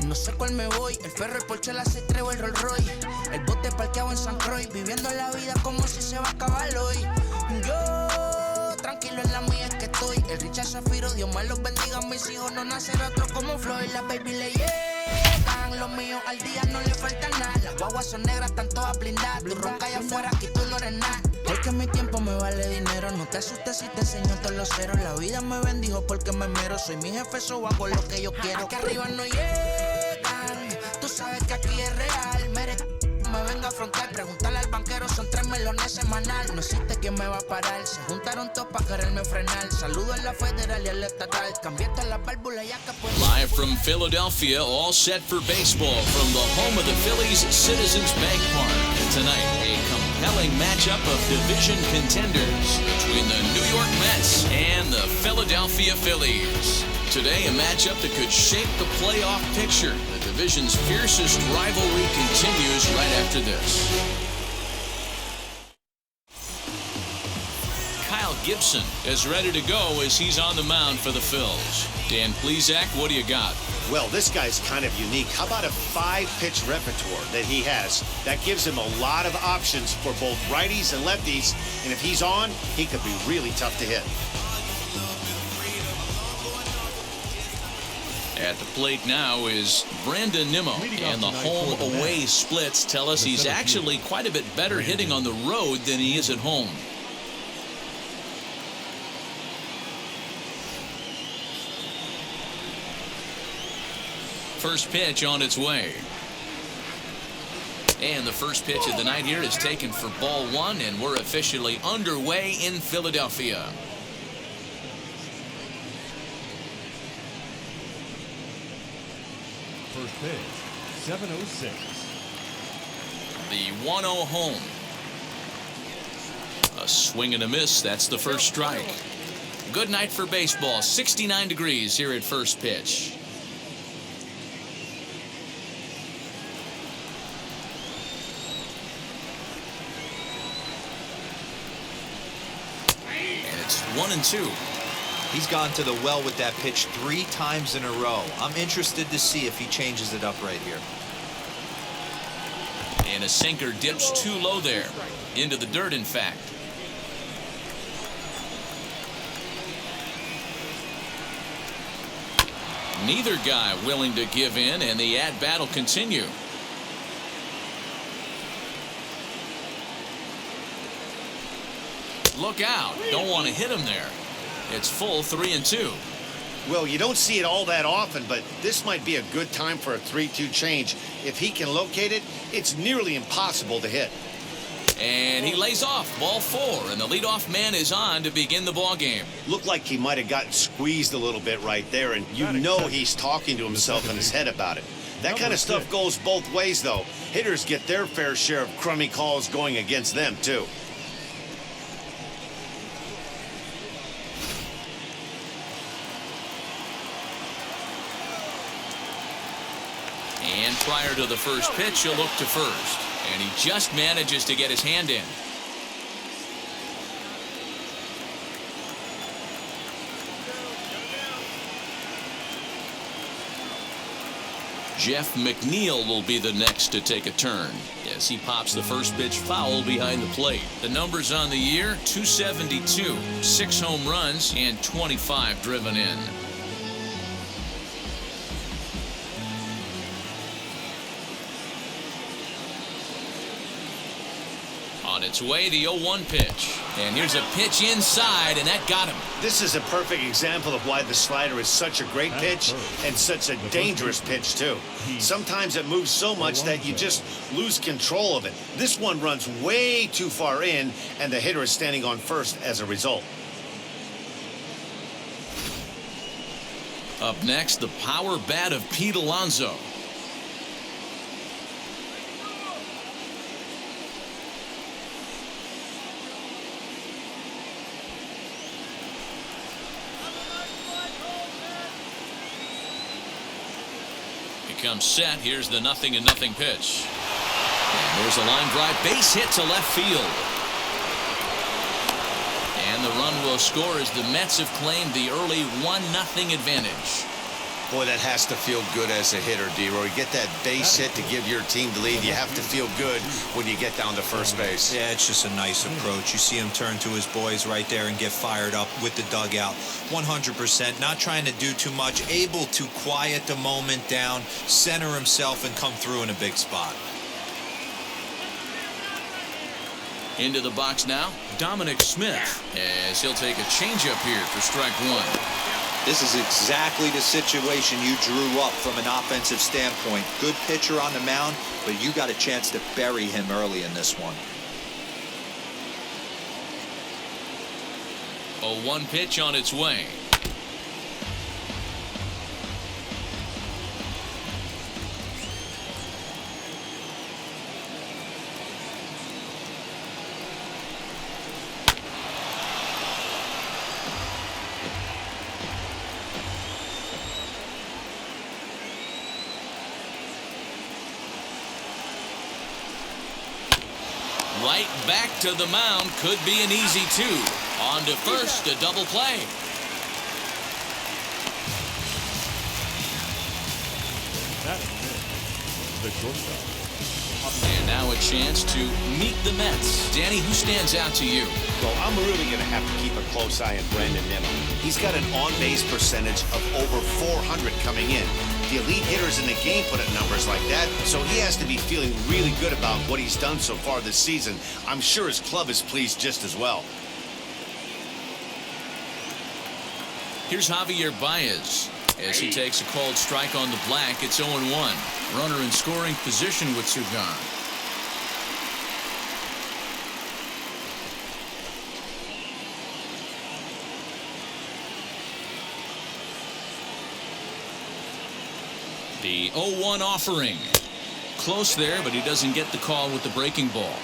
No sé cuál me voy, el ferro, el Porsche, la C3 o el Rolls Royce. El bote parqueado en San Croix, viviendo la vida como si se va a acabar hoy. Yo, tranquilo en la mía es que estoy. El Richard Zafiro, Dios me los bendiga. Mis hijos no nacerá otro como Floyd. Las baby le llegan, los míos al día no le falta nada. Las guaguas son negras, están todas blindadas. Tú ronca allá afuera, aquí tú no eres nada. Porque mi tiempo me vale dinero. No te asustes si te enseño todos los ceros. La vida me bendijo porque me mero. Soy mi jefe, so hago lo que yo quiero. Aquí arriba no llegan. Tú sabes que aquí es real. Me venga a afrontar, preguntarle al banquero, son 3 melones semanal. No existe quien me va a parar. Se juntaron todos para quererme frenar. Saludo a la federal y al estatal. Cambié todas las válvulas ya que pues. Live from Philadelphia, all set for baseball from the home of the Phillies, Citizens Bank Park. And tonight, a compelling matchup of division contenders between the New York Mets and the Philadelphia Phillies. Today, a matchup that could shape the playoff picture. The division's fiercest rivalry continues right after this. Kyle Gibson is ready to go as he's on the mound for the Phils. Dan Plesac, what do you got? Well, this guy's kind of unique. How about a 5-pitch repertoire that he has? That gives him a lot of options for both righties and lefties. And if he's on, he could be really tough to hit. At the plate now is Brandon Nimmo, and the home-away splits tell us he's actually quite a bit better hitting on the road than he is at home. First pitch on its way. And the first pitch of the night here is taken for ball 1, and we're officially underway in Philadelphia. First pitch, 7:06. The 1-0 home. A swing and a miss. That's the first strike. Good night for baseball. 69 degrees here at first pitch. And it's 1-2. He's gone to the well with that pitch 3 times in a row. I'm interested to see if he changes it up right here. And a sinker dips too low there. Into the dirt, in fact. Neither guy willing to give in, and the at-bat will continue. Look out. Don't want to hit him there. It's full 3-2. Well, you don't see it all that often, but this might be a good time for a 3-2 change. If he can locate it, it's nearly impossible to hit. And he lays off. Ball 4, and the leadoff man is on to begin the ball game. Looked like he might have gotten squeezed a little bit right there, and you know he's talking to himself in his head about it. That kind of stuff goes both ways, though. Hitters get their fair share of crummy calls going against them, too. And prior to the first pitch, he'll look to first. And he just manages to get his hand in. Jeff McNeil will be the next to take a turn as he pops the first pitch foul behind the plate. The numbers on the year, 272, 6 home runs, and 25 driven in. On its way, the 0-1 pitch. And here's a pitch inside, and that got him. This is a perfect example of why the slider is such a great pitch and such a dangerous pitch, too. Sometimes it moves so much that you just lose control of it. This one runs way too far in, and the hitter is standing on first as a result. Up next, the power bat of Pete Alonso. Comes set. Here's the 0-0 pitch. And there's a line drive, base hit to left field. And the run will score as the Mets have claimed the early 1-0 advantage. Boy, that has to feel good as a hitter, D-Roy. You get that base hit to give your team the lead. You have to feel good when you get down to first base. Yeah, it's just a nice approach. You see him turn to his boys right there and get fired up with the dugout. 100%, not trying to do too much, able to quiet the moment down, center himself, and come through in a big spot. Into the box now, Dominic Smith, as he'll take a changeup here for strike one. This is exactly the situation you drew up from an offensive standpoint. Good pitcher on the mound, but you got a chance to bury him early in this one. 0-1 pitch on its way. Right back to the mound. Could be an easy two. On to first, a double play. That is the shortstop. And now a chance to meet the Mets. Danny, who stands out to you? Well, I'm really going to have to keep a close eye on Brandon Nimmo. He's got an on-base percentage of over 400 coming in. The elite hitters in the game put up numbers like that, so he has to be feeling really good about what he's done so far this season. I'm sure his club is pleased just as well. Here's Javier Baez as he takes a called strike on the black. It's 0-1. Runner in scoring position with Sugan. The 0-1 offering. Close there, but he doesn't get the call with the breaking ball.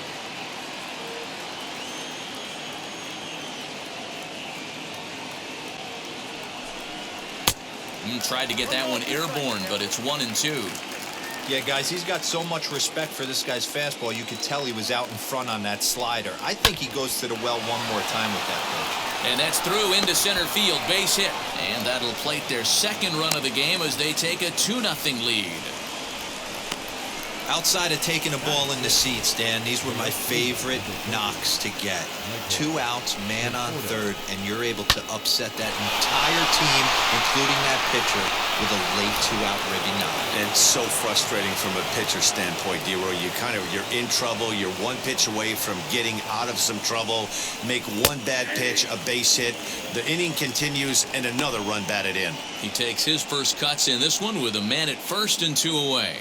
Tried to get that one airborne, but it's 1-2. Yeah, guys, he's got so much respect for this guy's fastball. You could tell he was out in front on that slider. I think he goes to the well one more time with that pitch. And that's through into center field, base hit. And that'll plate their second run of the game as they take a 2-0 lead. Outside of taking a ball in the seats, Dan, these were my favorite knocks to get. 2 outs, man on third, and you're able to upset that entire team, including that pitcher, with a late 2-out ribby knock. And so frustrating from a pitcher standpoint, D-Roy. You're in trouble. You're one pitch away from getting out of some trouble. Make one bad pitch, a base hit. The inning continues, and another run batted in. He takes his first cuts in this one with a man at first and 2 away.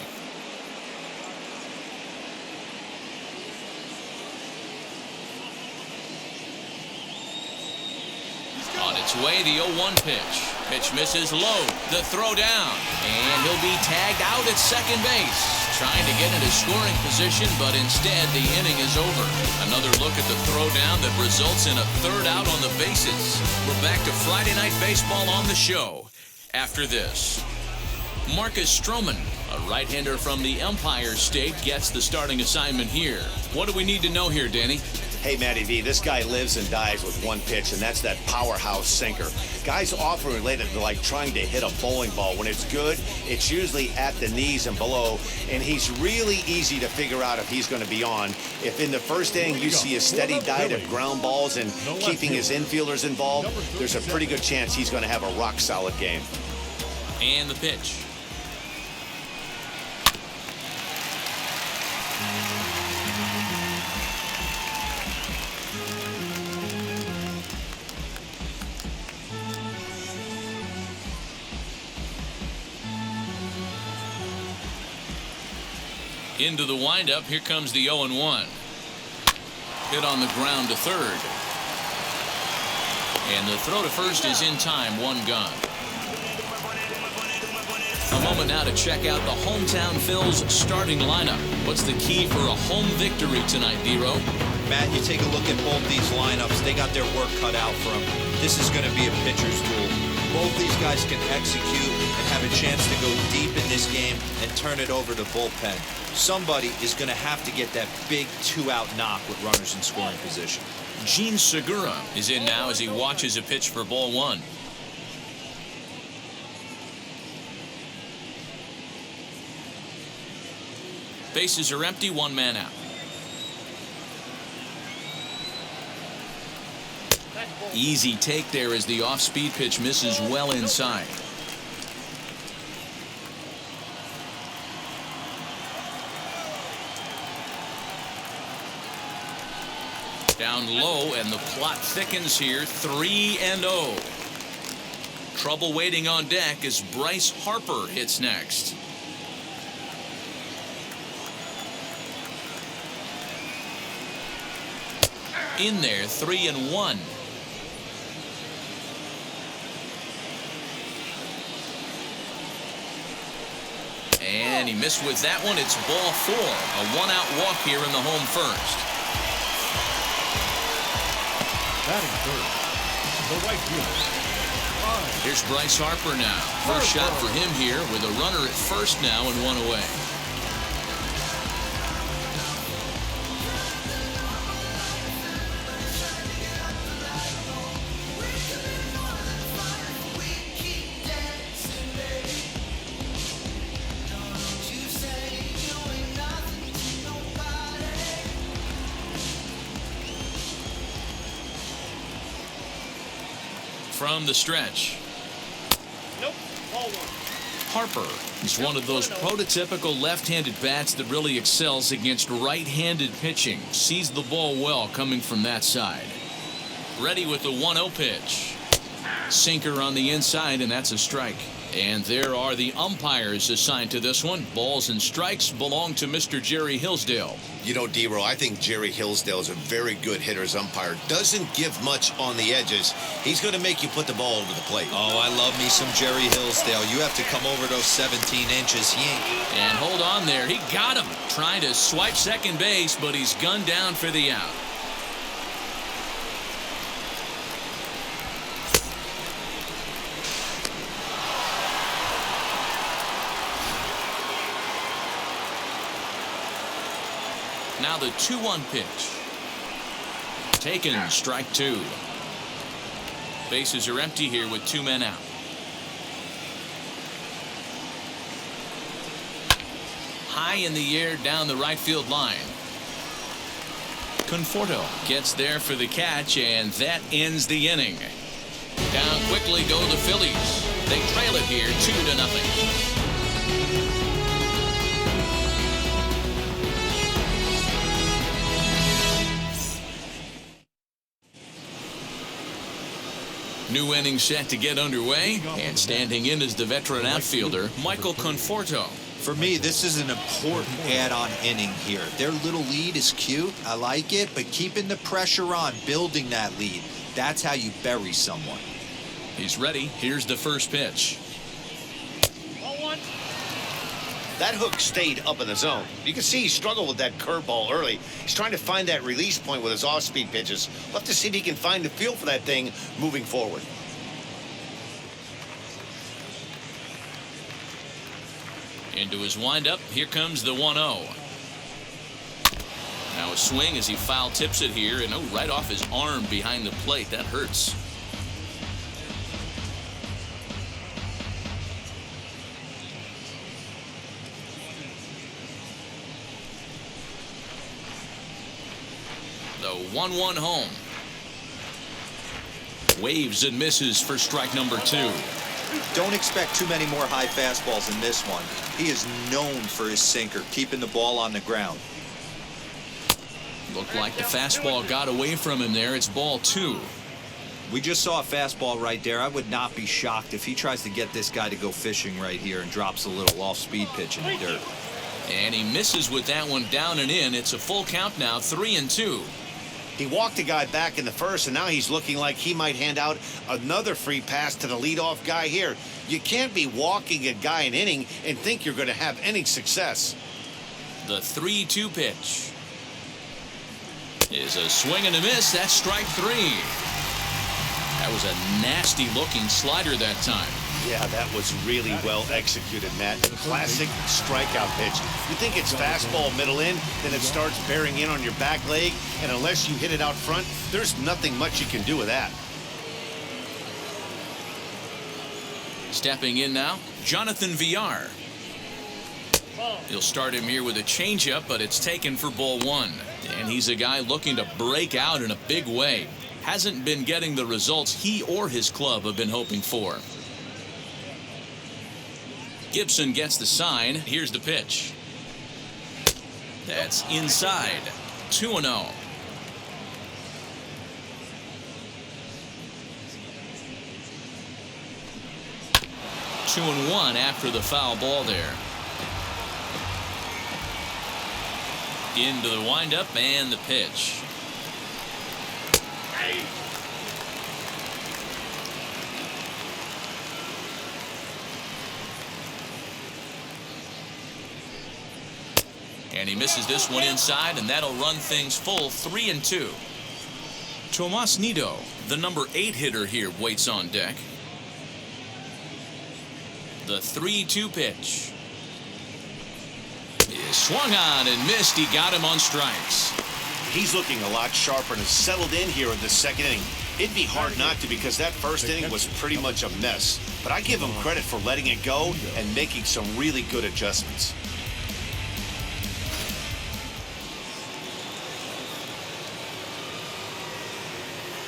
On its way, the 0-1 pitch. Pitch misses low. The throw down. And he'll be tagged out at second base. Trying to get into scoring position, but instead the inning is over. Another look at the throw down that results in a third out on the bases. We're back to Friday Night Baseball on the show after this. Marcus Stroman, a right-hander from the Empire State, gets the starting assignment here. What do we need to know here, Danny? Hey, Matty V, this guy lives and dies with one pitch, and that's that powerhouse sinker. Guys often relate it to like trying to hit a bowling ball. When it's good, it's usually at the knees and below, and he's really easy to figure out if he's going to be on. If in the first inning you see a steady diet of ground balls and keeping his infielders involved, there's a pretty good chance he's going to have a rock-solid game. And the pitch. Into the windup. Here comes the 0-1. Hit on the ground to third. And the throw to first is in time. 1 gone. A moment now to check out the hometown Phillies starting lineup. What's the key for a home victory tonight, D-Row? Matt, you take a look at both these lineups. They got their work cut out for them. This is going to be a pitcher's duel. Both these guys can execute and have a chance to go deep in this game and turn it over to bullpen. Somebody is going to have to get that big 2-out knock with runners in scoring position. Gene Segura is in now as he watches a pitch for ball 1. Bases are empty, one man out. Easy take there as the off-speed pitch misses well inside. Down low, and the plot thickens here. 3-0. Trouble waiting on deck as Bryce Harper hits next. In there, 3-1. And he missed with that one. It's ball 4. A one-out walk here in the home first. Batting third, the right fielder. Here's Bryce Harper now. First shot for him here with a runner at first now and one away. From the stretch. Nope. Ball 1. Harper is one of those prototypical left-handed bats that really excels against right-handed pitching. Sees the ball well coming from that side. Ready with the 1-0 pitch. Sinker on the inside, and that's a strike. And there are the umpires assigned to this one. Balls and strikes belong to Mr. Jerry Hillsdale. You know, D-Row, I think Jerry Hillsdale is a very good hitter's umpire. Doesn't give much on the edges. He's going to make you put the ball over the plate. Oh, I love me some Jerry Hillsdale. You have to come over those 17 inches. He ain't. And hold on there. He got him. Trying to swipe second base, but he's gunned down for the out. Now the 2-1 pitch. Taken, strike 2. Bases are empty here with 2 men out. High in the air down the right field line. Conforto gets there for the catch, and that ends the inning. Down quickly go the Phillies. They trail it here 2-0. New inning set to get underway, and standing in is the veteran outfielder, Michael Conforto. For me, this is an important add-on inning here. Their little lead is cute. I like it, but keeping the pressure on, building that lead, that's how you bury someone. He's ready. Here's the first pitch. Ball 1. That hook stayed up in the zone. You can see he struggled with that curveball early. He's trying to find that release point with his off-speed pitches. We'll have to see if he can find the feel for that thing moving forward. Into his windup. Here comes the 1-0. Now a swing as he foul tips it here, and right off his arm behind the plate. That hurts. The 1-1 home. Waves and misses for strike number 2. Don't expect too many more high fastballs in this one. He is known for his sinker, keeping the ball on the ground. Looked like the fastball got away from him there. It's ball 2. We just saw a fastball right there. I would not be shocked if he tries to get this guy to go fishing right here and drops a little off-speed pitch in the dirt. And he misses with that one down and in. It's a full count now, 3-2. He walked a guy back in the first, and now he's looking like he might hand out another free pass to the leadoff guy here. You can't be walking a guy an inning and think you're going to have any success. The 3-2 pitch is a swing and a miss. That's strike 3. That was a nasty looking slider that time. Yeah, that was really well executed, Matt. Classic strikeout pitch. You think it's fastball middle in, then it starts bearing in on your back leg, and unless you hit it out front, there's nothing much you can do with that. Stepping in now, Jonathan Villar. He'll start him here with a changeup, but it's taken for ball one. And he's a guy looking to break out in a big way. Hasn't been getting the results he or his club have been hoping for. Gibson gets the sign. Here's the pitch. That's inside. 2-0. Two and one after the foul ball there. Into the windup and the pitch. And he misses this one inside, and that'll run things full 3-2. Tomas Nido, the number 8 hitter here, waits on deck. The 3-2 pitch. Is swung on and missed. He got him on strikes. He's looking a lot sharper and has settled in here in the second inning. It'd be hard not to, because that first inning was pretty much a mess. But I give him credit for letting it go and making some really good adjustments.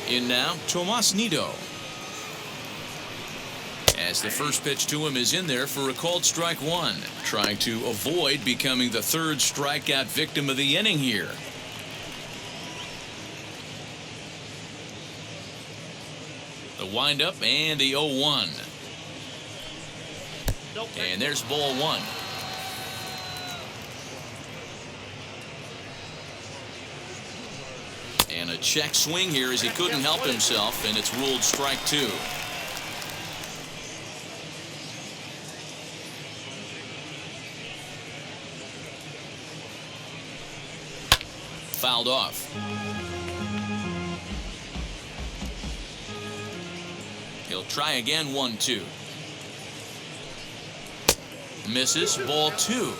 In now, Tomas Nido. As the first pitch to him is in there for a called strike one. Trying to avoid becoming the third strikeout victim of the inning here. The windup and the 0-1. And there's ball one. And a check swing here as he couldn't help himself, and it's ruled strike two. Fouled off. He'll try again. 1-2. Misses. Ball two.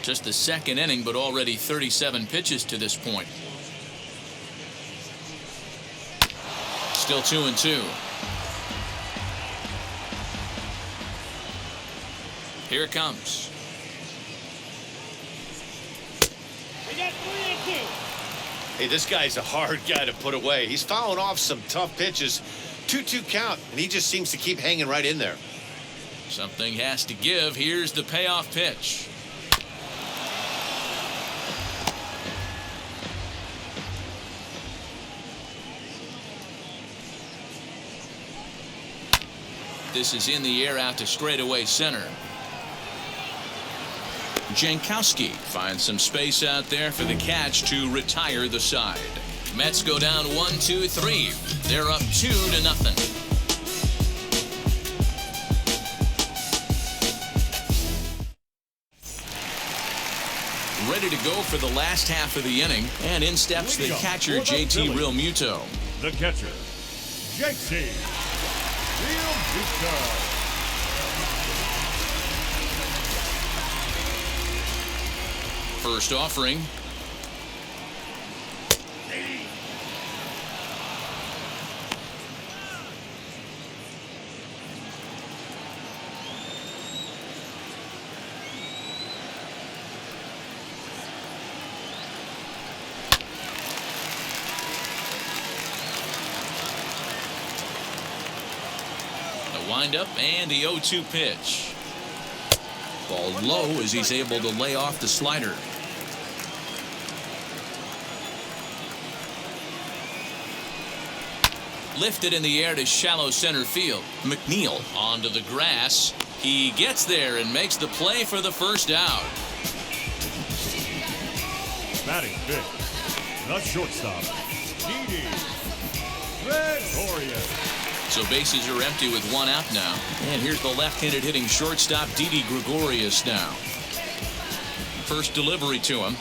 Just the second inning, but already 37 pitches to this point. Still 2-2. Here it comes. Hey, this guy's a hard guy to put away. He's fouling off some tough pitches. 2-2 count, and he just seems to keep hanging right in there. Something has to give. Here's the payoff pitch. This is in the air out to straightaway center. Jankowski finds some space out there for the catch to retire the side. Mets go down 1-2-3. They're up 2-0. Ready to go for the last half of the inning, and in steps the catcher JT Realmuto. The catcher, JT Realmuto. First offering. The windup and the 0-2 pitch. Ball low as he's able to lay off the slider. Lifted in the air to shallow center field. McNeil onto the grass. He gets there and makes the play for the first out. Batting fifth, the shortstop, Didi Gregorius. So bases are empty with one out now. And here's the left-handed hitting shortstop, Didi Gregorius now. First delivery to him.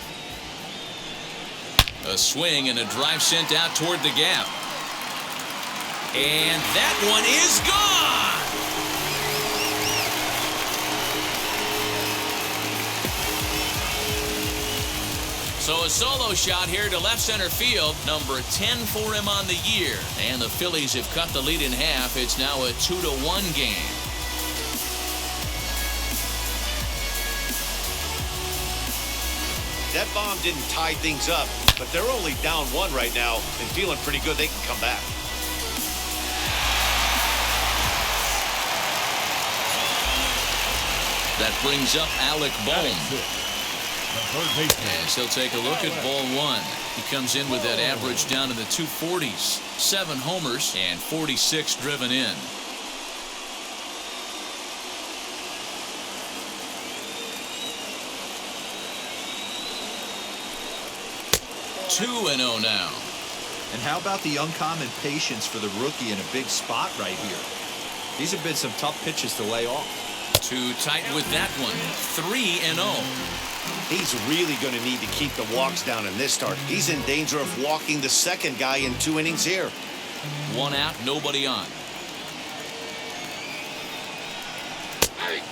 A swing and a drive sent out toward the gap. And that one is gone! So a solo shot here to left center field, number 10 for him on the year. And the Phillies have cut the lead in half. It's now a 2-1 game. That bomb didn't tie things up, but they're only down 1 right now and feeling pretty good they can come back. That brings up Alec Bohm. The As he'll take a look at ball 1. He comes in with that average down in the 240s. 7 homers and 46 driven in. Two and 0 now. And how about the uncommon patience for the rookie in a big spot right here? These have been some tough pitches to lay off. Too tight with that one. 3 and 0. He's really going to need to keep the walks down in this start. He's in danger of walking the second guy in 2 innings here. 1 out, nobody on.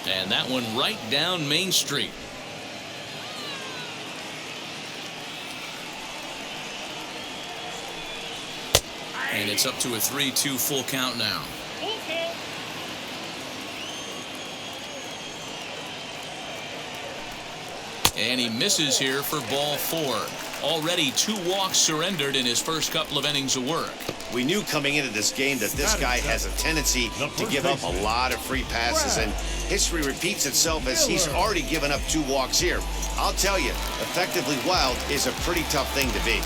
And that one right down Main Street. And it's up to a 3-2 full count now. And he misses here for ball 4. Already 2 walks surrendered in his first couple of innings of work. We knew coming into this game that this guy has a tendency to give up a lot of free passes, and history repeats itself as he's already given up 2 walks here. I'll tell you, effectively wild is a pretty tough thing to be.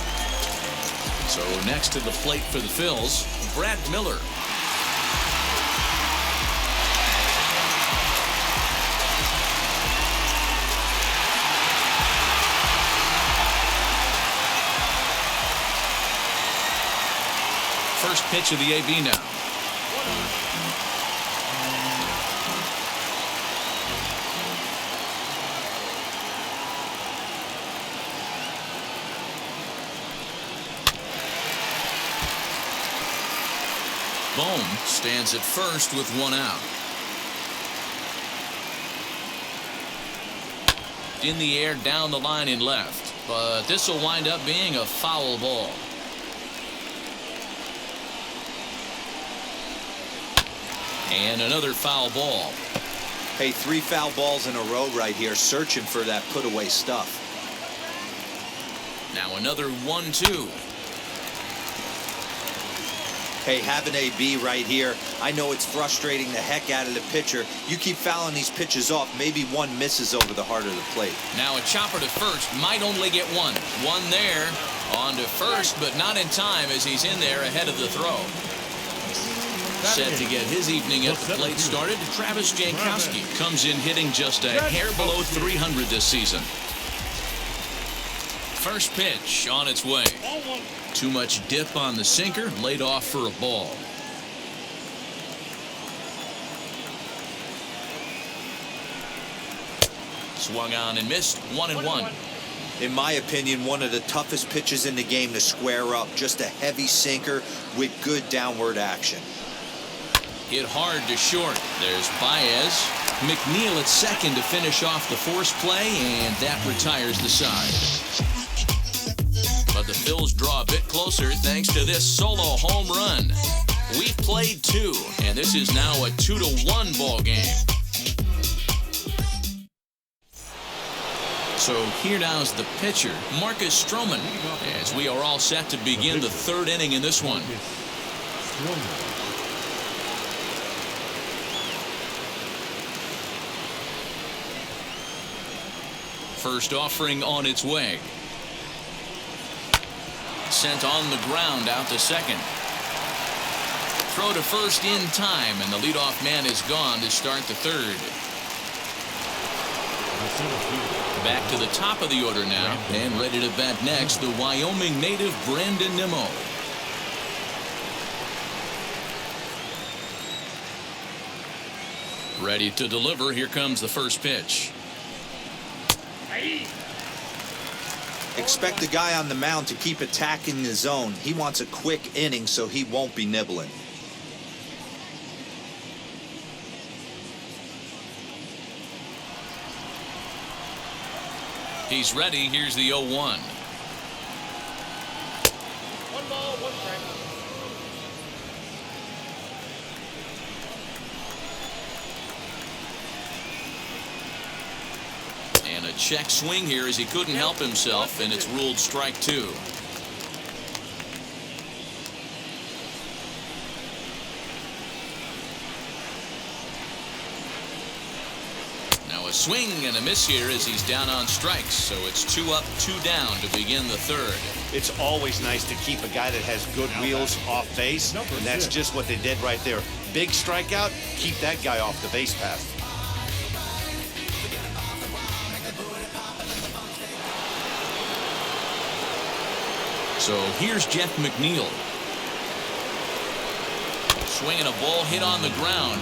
So next to the plate for the Phils, Brad Miller. First pitch of the AB now. Bohm stands at first with 1 out. In the air down the line in left, but this will wind up being a foul ball. And another foul ball. Hey, 3 foul balls in a row right here, searching for that put-away stuff. Now another 1-2. Hey, have an AB right here. I know it's frustrating the heck out of the pitcher. You keep fouling these pitches off, maybe one misses over the heart of the plate. Now a chopper to first, might only get 1. 1 there, on to first, but not in time as he's in there ahead of the throw. Set to get his evening at the plate started, Travis Jankowski comes in hitting just a hair below 300 this season. First pitch on its way. Too much dip on the sinker, laid off for a ball. Swung on and missed. 1-1. In my opinion, one of the toughest pitches in the game to square up. Just a heavy sinker with good downward action. Hit hard to short. There's Baez. McNeil at second to finish off the force play, and that retires the side. But the Phils draw a bit closer thanks to this solo home run. We've played 2, and this is now a 2-1 ball game. So here now's the pitcher, Marcus Stroman, as we are all set to begin the 3rd inning in this one. First offering on its way. Sent on the ground out to second. Throw to first in time, and the leadoff man is gone to start the 3rd. Back to the top of the order now, and ready to bat next, the Wyoming native Brandon Nimmo. Ready to deliver. Here comes the first pitch. Expect the guy on the mound to keep attacking the zone. He wants a quick inning so he won't be nibbling. He's ready. Here's the 0-1. 1 ball, 1 strike. And a check swing here as he couldn't help himself, and it's ruled strike 2. Now a swing and a miss here as he's down on strikes, so it's 2 up, 2 down to begin the 3rd. It's always nice to keep a guy that has good wheels off base, and that's just what they did right there. Big strikeout, keep that guy off the base path. So here's Jeff McNeil. Swinging a ball hit on the ground.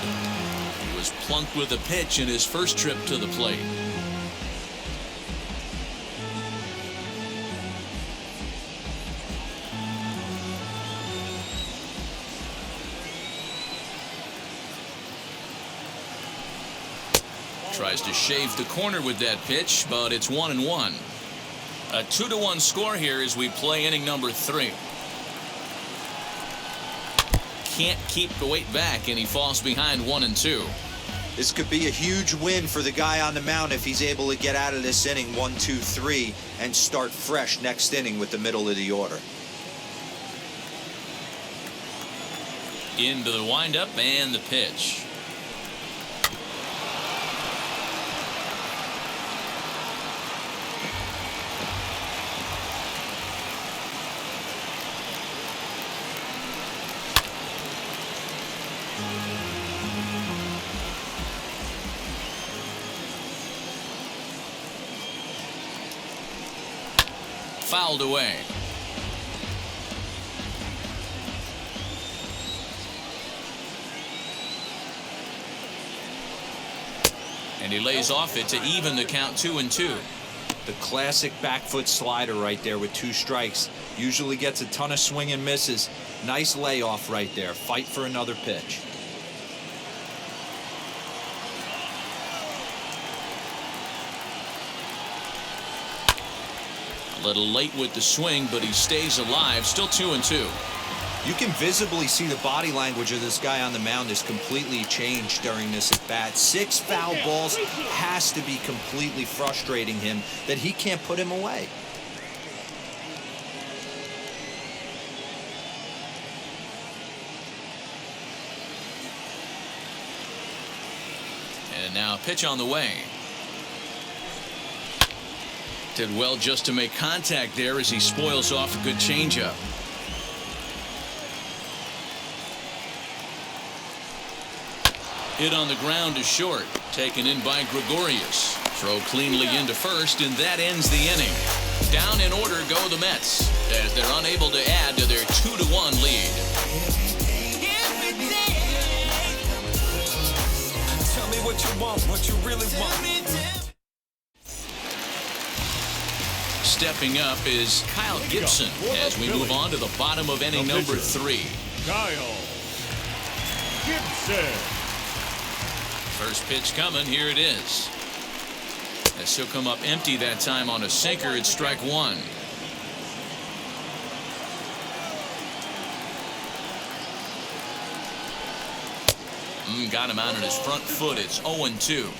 He was plunked with a pitch in his first trip to the plate. Tries to shave the corner with that pitch, but it's 1-1. A 2-1 score here as we play inning number 3. Can't keep the weight back, and he falls behind 1-2. This could be a huge win for the guy on the mound if he's able to get out of this inning 1, 2, 3 and start fresh next inning with the middle of the order. Into the windup and the pitch. Fouled away. And he lays off it to even the count 2-2. The classic back foot slider right there with 2 strikes. Usually gets a ton of swing and misses. Nice layoff right there. Fight for another pitch. A little late with the swing, but he stays alive. Still 2-2. You can visibly see the body language of this guy on the mound is completely changed during this at bat. 6 foul balls has to be completely frustrating him that he can't put him away. And now a pitch on the way. Did well just to make contact there as he spoils off a good changeup. Hit on the ground is short. Taken in by Gregorius. Throw cleanly into first, and that ends the inning. Down in order go the Mets as they're unable to add to their 2-1 lead. Tell me what you want, what you really want. Stepping up is Kyle Gibson as we move on to the bottom of inning number 3. Kyle Gibson. First pitch coming. Here it is. As he'll come up empty that time on a sinker. It's strike 1. Got him out on his front foot. It's 0-2.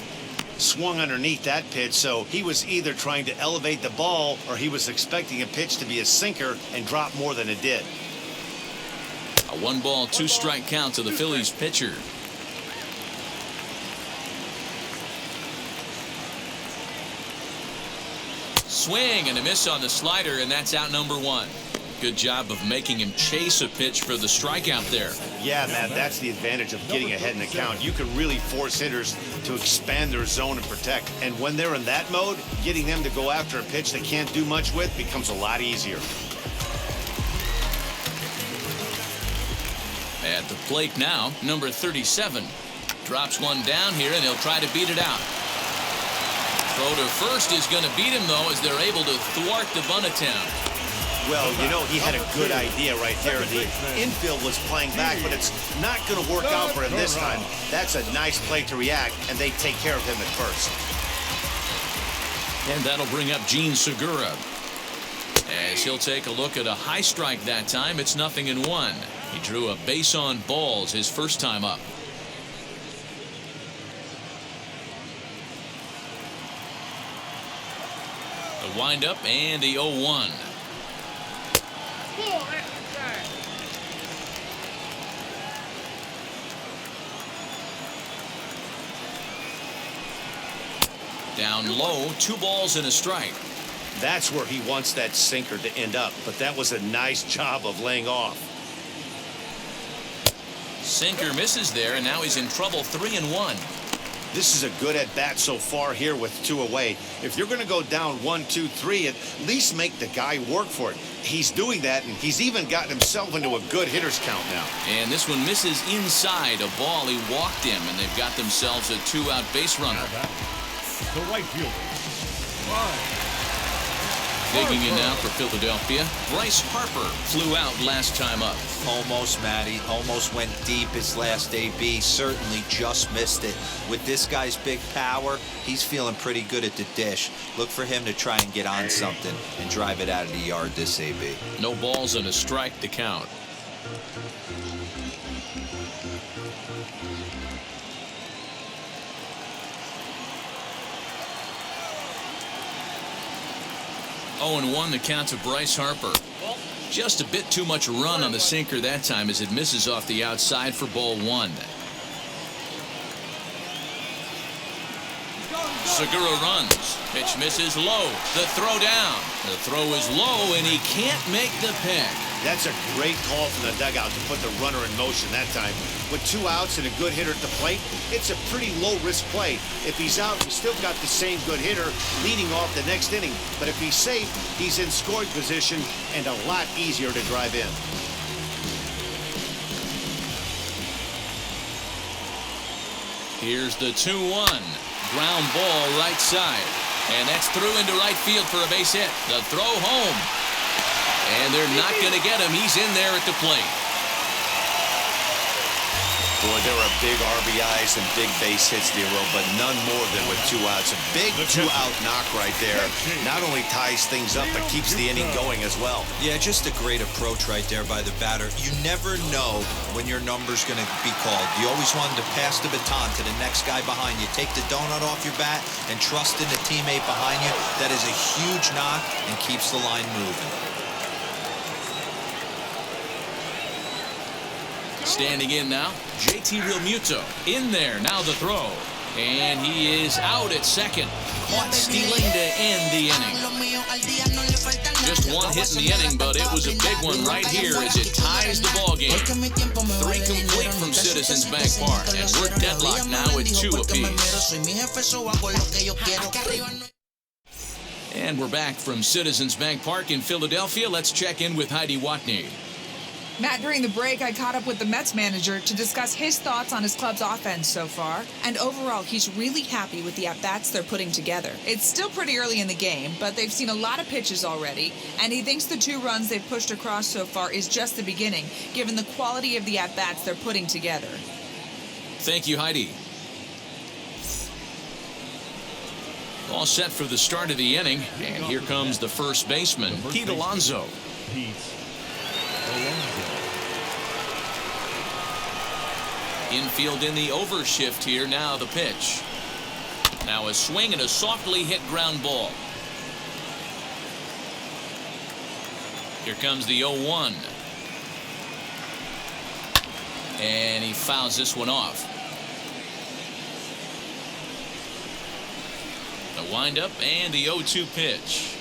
Swung underneath that pitch, so he was either trying to elevate the ball or he was expecting a pitch to be a sinker and drop more than it did. A 1-ball, 2-strike count to the Phillies pitcher. Swing and a miss on the slider, and that's out number 1. Good job of making him chase a pitch for the strikeout there. Yeah, Matt, that's the advantage of getting ahead in the count. You can really force hitters to expand their zone and protect. And when they're in that mode, getting them to go after a pitch they can't do much with becomes a lot easier. At the plate now, number 37. Drops one down here, and he'll try to beat it out. Throw to first is going to beat him, though, as they're able to thwart the bunt attempt. Well, you know, he had a good idea right there. The infield was playing back, but it's not going to work out for him this time. That's a nice play to react, and they take care of him at first. And that'll bring up Gene Segura. As he'll take a look at a high strike that time, it's 0-1. He drew a base on balls his first time up. The windup and the 0-1. Down low, 2 balls and a strike. That's where he wants that sinker to end up, but that was a nice job of laying off. Sinker misses there, and now he's in trouble. 3-1. This is a good at bat so far here with 2 away. If you're going to go down 1, 2, 3, at least make the guy work for it. He's doing that, and he's even gotten himself into a good hitter's count now. And this one misses inside a ball he walked him, and they've got themselves a 2-out base runner. The right fielder. Digging in now for Philadelphia, Bryce Harper flew out last time up. Almost, Matty. Almost went deep his last AB. Certainly just missed it. With this guy's big power, he's feeling pretty good at the dish. Look for him to try and get on something and drive it out of the yard this AB. No balls and a strike to count. Oh, and 1 the count to Bryce Harper. Just a bit too much run on the sinker that time as it misses off the outside for ball 1. Segura runs. Pitch misses low. The throw down. The throw is low, and he can't make the pick. That's a great call from the dugout to put the runner in motion that time. With 2 outs and a good hitter at the plate, it's a pretty low-risk play. If he's out, he's still got the same good hitter leading off the next inning. But if he's safe, he's in scoring position and a lot easier to drive in. Here's the 2-1. Ground ball right side. And that's through into right field for a base hit. The throw home. And they're not going to get him. He's in there at the plate. Boy, there are big RBIs and big base hits, Nero, but none more than with 2 outs. A big 2-out knock right there. Not only ties things up, but keeps the inning going as well. Yeah, just a great approach right there by the batter. You never know when your number's going to be called. You always want to pass the baton to the next guy behind you. Take the donut off your bat and trust in the teammate behind you. That is a huge knock and keeps the line moving. Standing in now, JT Realmuto in there. Now the throw. And he is out at second. Caught stealing to end the inning. Just 1 hit in the inning, but it was a big one right here as it ties the ball game. 3 complete from Citizens Bank Park, and we're deadlocked now at 2 apiece. And we're back from Citizens Bank Park in Philadelphia. Let's check in with Heidi Watney. Matt, during the break, I caught up with the Mets manager to discuss his thoughts on his club's offense so far. And overall, he's really happy with the at-bats they're putting together. It's still pretty early in the game, but they've seen a lot of pitches already. And he thinks the 2 runs they've pushed across so far is just the beginning, given the quality of the at-bats they're putting together. Thank you, Heidi. All set for the start of the inning. And here comes the first baseman, Pete Alonso. Infield in the overshift here. Now the pitch. Now a swing and a softly hit ground ball. Here comes the 0-1. And he fouls this one off. The windup and the 0-2 pitch.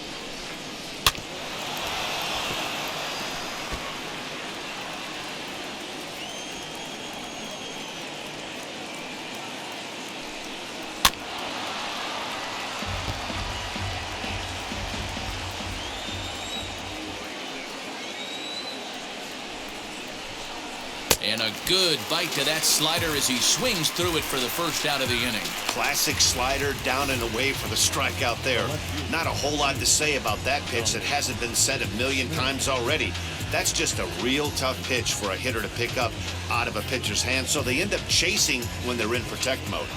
And a good bite to that slider as he swings through it for the first out of the inning. Classic slider down and away for the strikeout there. Not a whole lot to say about that pitch that hasn't been said a million times already. That's just a real tough pitch for a hitter to pick up out of a pitcher's hand, so they end up chasing when they're in protect mode.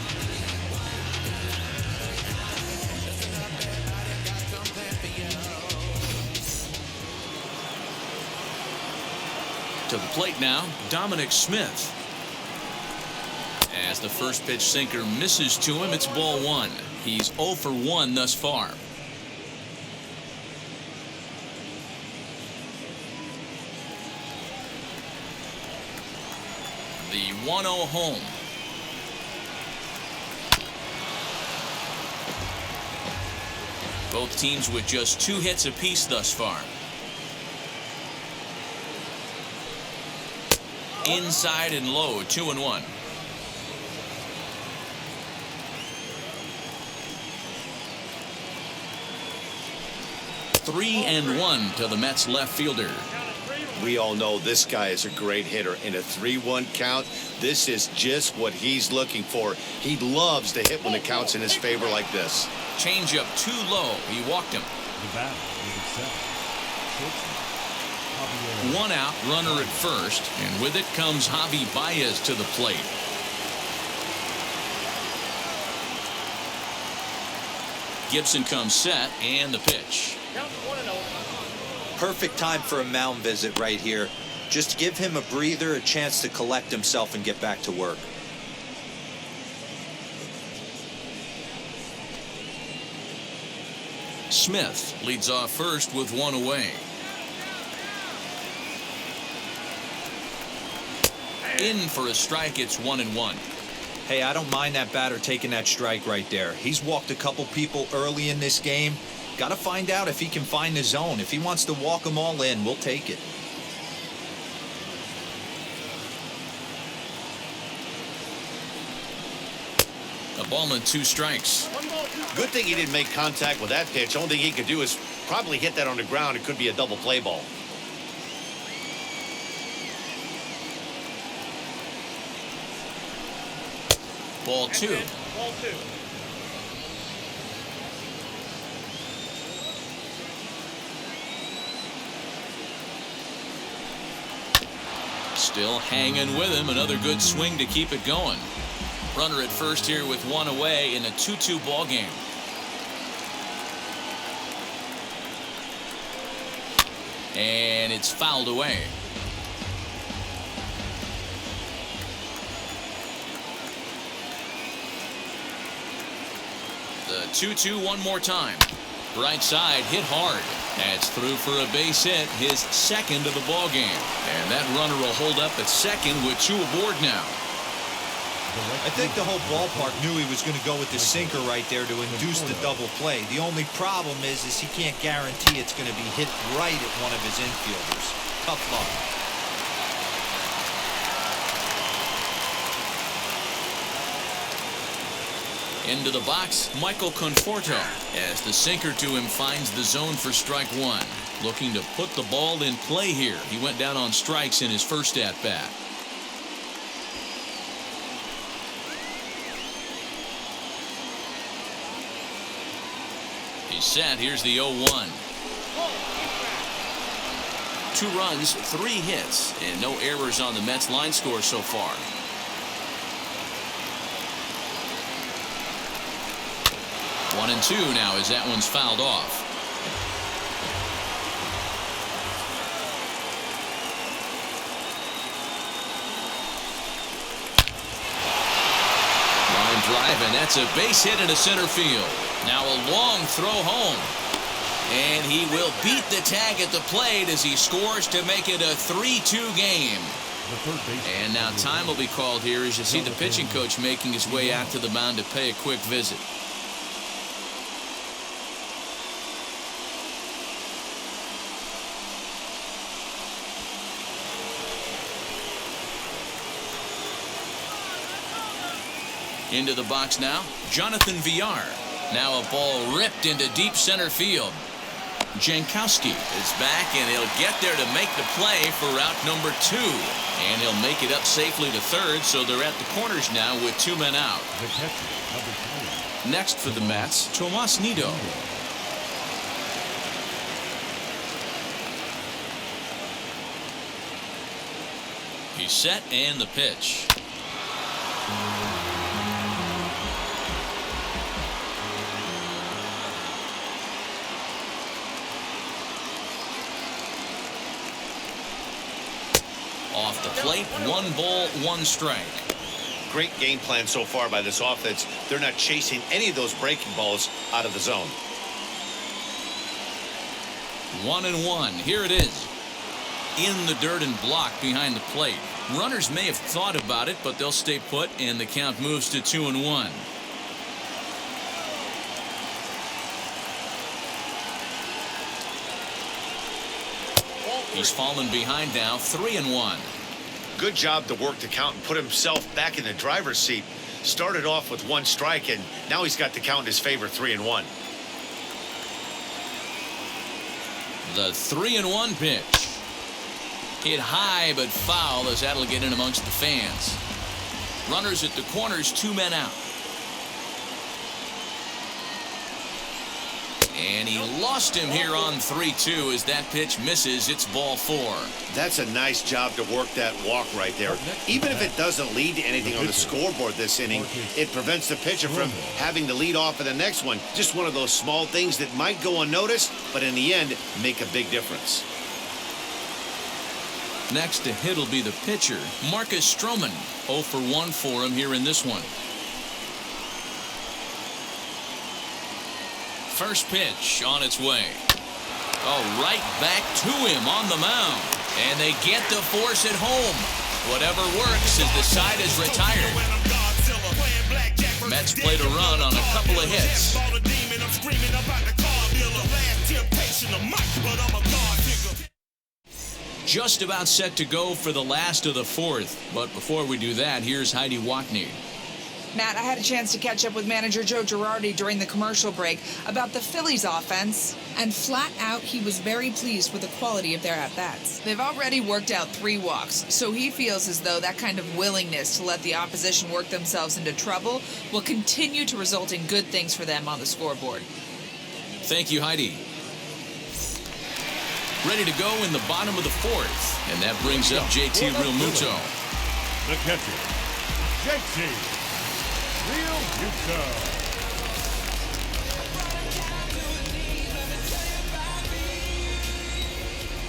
To the plate now, Dominic Smith. As the first pitch sinker misses to him, it's ball 1. He's 0 for 1 thus far. 1-0 home. Both teams with just 2 hits apiece thus far. Inside and low, 2-1. Three and 1 to the Mets left fielder. We all know this guy is a great hitter. In a 3-1 count, this is just what he's looking for. He loves to hit when the count's in his favor like this. Change up too low. He walked him. The batter, number 7. One out, runner at first, and with it comes Javi Baez to the plate. Gibson comes set, and the pitch. Perfect time for a mound visit right here. Just give him a breather, a chance to collect himself and get back to work. Smith leads off first with 1 away. In for a strike, it's 1-1. Hey, I don't mind that batter taking that strike right there. He's walked a couple people early in this game. Got to find out if he can find the zone. If he wants to walk them all in, we'll take it. A ball and 2 strikes. Good thing he didn't make contact with that pitch. Only thing he could do is probably hit that on the ground. It could be a double play ball. Ball 2. Ball 2. Still hanging with him. Another good swing to keep it going. Runner at first here with 1 away in a 2-2 ball game. And it's fouled away. The 2-2 one more time. Right side hit hard. That's through for a base hit, his second of the ball game. And that runner will hold up at second with 2 aboard now. I think the whole ballpark knew he was going to go with the sinker right there to induce the double play. The only problem is he can't guarantee it's going to be hit right at one of his infielders. Tough luck. Into the box, Michael Conforto, as the sinker to him finds the zone for strike 1. Looking to put the ball in play here. He went down on strikes in his first at-bat. He's set. Here's the 0-1. 2 runs, 3 hits, and no errors on the Mets line score so far. One and 2 now as that one's fouled off. Line drive, and that's a base hit into center field. Now a long throw home. And he will beat the tag at the plate as he scores to make it a 3-2 game. And now time will be called here as you see the pitching coach making his way out to the mound to pay a quick visit. Into the box now, Jonathan Villar. Now a ball ripped into deep center field. Jankowski is back, and he'll get there to make the play for route number 2. And he'll make it up safely to third, so they're at the corners now with 2 men out. Next for the Mets, Tomas Nido. He's set, and the pitch. Off the plate, 1 ball, 1 strike. Great game plan so far by this offense. They're not chasing any of those breaking balls out of the zone. 1-1. Here it is. in the dirt and blocked behind the plate. Runners may have thought about it, but they'll stay put, and the count moves to 2-1. He's fallen behind now, 3-1. Good job to work the count and put himself back in the driver's seat. Started off with 1 strike, and now he's got the count in his favor, 3-1. The 3-1 pitch. Hit high but foul, as that'll get in amongst the fans. Runners at the corners, 2 men out. And he lost him here on 3-2 as that pitch misses. It's ball 4. That's a nice job to work that walk right there. Even if it doesn't lead to anything on the scoreboard this inning, it prevents the pitcher from having to lead off in the next one. Just one of those small things that might go unnoticed, but in the end, make a big difference. Next to hit will be the pitcher, Marcus Stroman. 0 for 1 for him here in this one. First pitch on its way. Oh, right back to him on the mound. And they get the force at home. Whatever works as the side is retired. Mets played a run on a couple of hits. Just about set to go for the last of the 4th. But before we do that, here's Heidi Watney. Matt, I had a chance to catch up with manager Joe Girardi during the commercial break about the Phillies offense, and flat out he was very pleased with the quality of their at-bats. They've already worked out 3 walks, so he feels as though that kind of willingness to let the opposition work themselves into trouble will continue to result in good things for them on the scoreboard. Thank you, Heidi. Ready to go in the bottom of the 4th, and that brings up JT Realmuto. The catcher, JT Realmuto.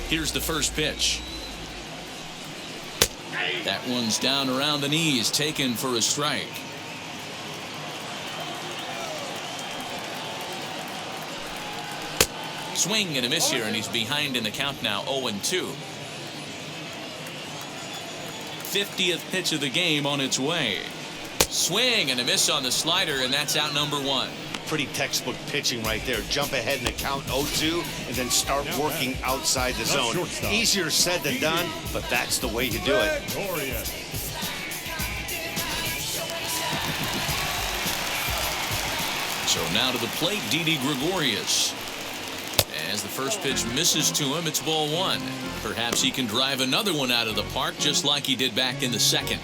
Here's the first pitch. That one's down around the knees, taken for a strike. Swing and a miss here, and he's behind in the count now, 0-2. 50th pitch of the game on its way. Swing and a miss on the slider, and that's out number 1. Pretty textbook pitching right there. Jump ahead in the count 0-2 and then start working outside the zone. Easier said than done, but that's the way you do it. So now to the plate, Didi Gregorius. As the first pitch misses to him, it's ball 1. Perhaps he can drive another one out of the park just like he did back in the 2nd.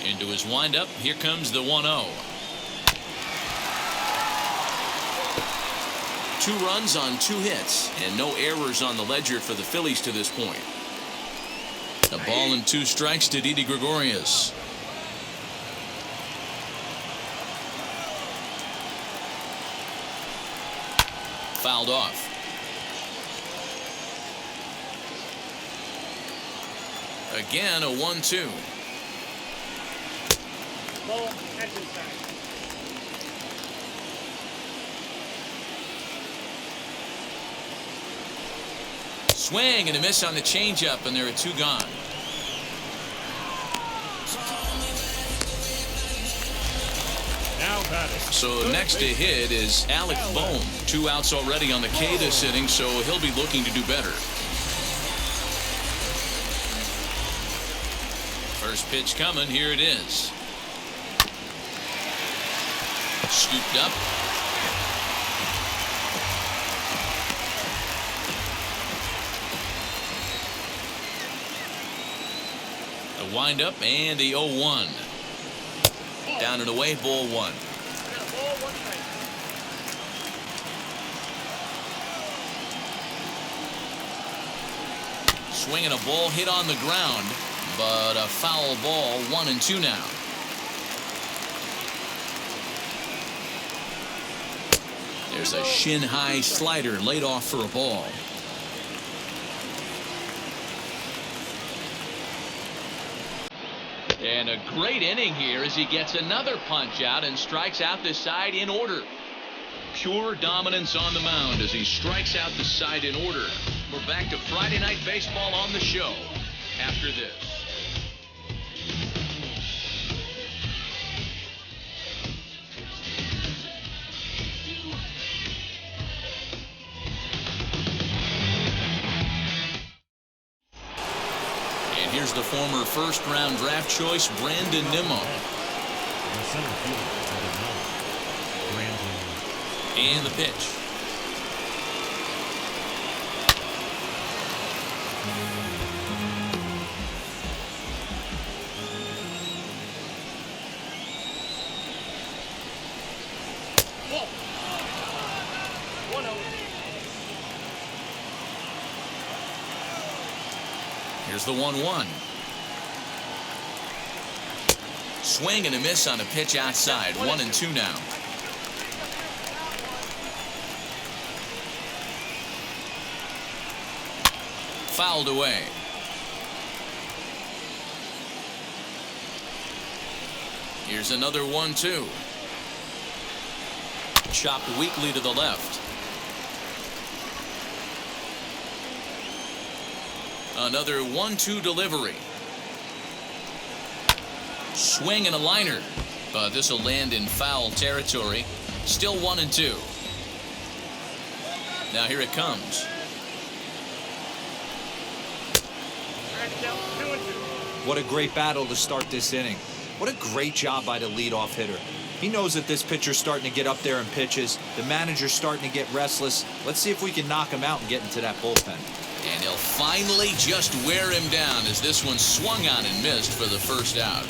Into his windup, here comes the 1-0. 2 runs on 2 hits, and no errors on the ledger for the Phillies to this point. A ball and 2 strikes to Didi Gregorius. Fouled off. Again, a 1-2. Swing and a miss on the changeup, and there are 2 gone. So next to hit is Alec Bohm. 2 outs already on the K this inning, so he'll be looking to do better. First pitch coming, here it is. Scooped up. The windup and the 0-1. Down and away, ball 1. Swinging a ball hit on the ground, but a foul ball, 1-2 now. There's a shin-high slider laid off for a ball. And a great inning here as he gets another punch out and strikes out the side in order. pure dominance on the mound as he strikes out the side in order. We're back to Friday Night Baseball on the show after this. And here's the former first-round draft choice, Brandon Nimmo. The center fielder, Brandon. And the pitch. Here's the 1-1. Swing and a miss on a pitch outside. 1-2 now. Fouled away. Here's another 1-2. Chopped weakly to the left. Another 1-2 delivery. Swing and a liner, but this will land in foul territory. Still 1-2. Now here it comes. What a great battle to start this inning. What a great job by the leadoff hitter. He knows that this pitcher's starting to get up there in pitches. The manager's starting to get restless. Let's see if we can knock him out and get into that bullpen. And he'll finally just wear him down as this one swung on and missed for the first out.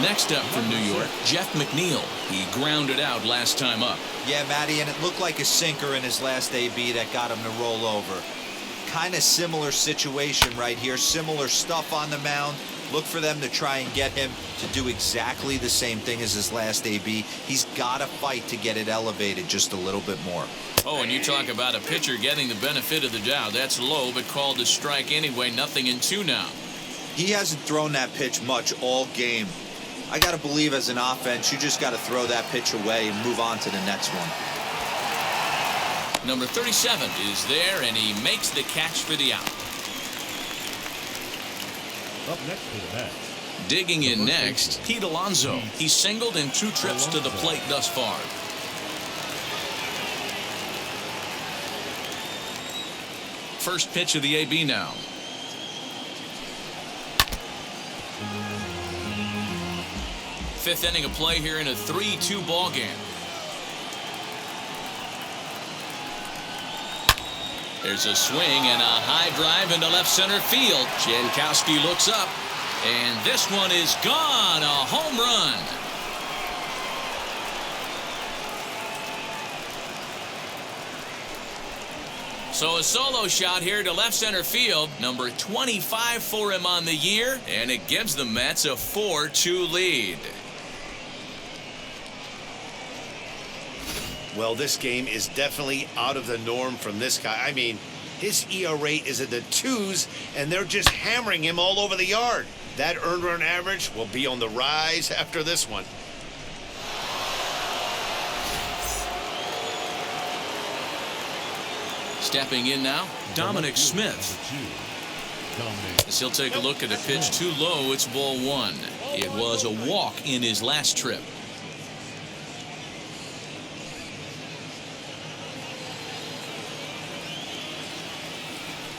Next up from New York, Jeff McNeil. He grounded out last time up. Yeah, Matty, and it looked like a sinker in his last AB that got him to roll over. Kind of similar situation right here. Similar stuff on the mound. Look for them to try and get him to do exactly the same thing as his last AB. He's got to fight to get it elevated just a little bit more. Oh, and you talk about a pitcher getting the benefit of the doubt. That's low, but called a strike anyway. 0-2 now. He hasn't thrown that pitch much all game. I got to believe as an offense, you just got to throw that pitch away and move on to the next one. Number 37 is there, and he makes the catch for the out. Up next to the bat. Digging in next, Pete Alonso. He singled in 2 trips to the plate thus far. First pitch of the AB now. Fifth inning of play here in a 3-2 ball game. There's a swing and a high drive into left center field. Jankowski looks up, and this one is gone. A home run. So a solo shot here to left center field. Number 25 for him on the year, and it gives the Mets a 4-2 lead. Well, this game is definitely out of the norm from this guy. I mean, his ERA is in the 2s, and they're just hammering him all over the yard. That earned run average will be on the rise after this one. Stepping in now, Dominic Smith. As he'll take a look at a pitch too low, it's ball 1. It was a walk in his last trip.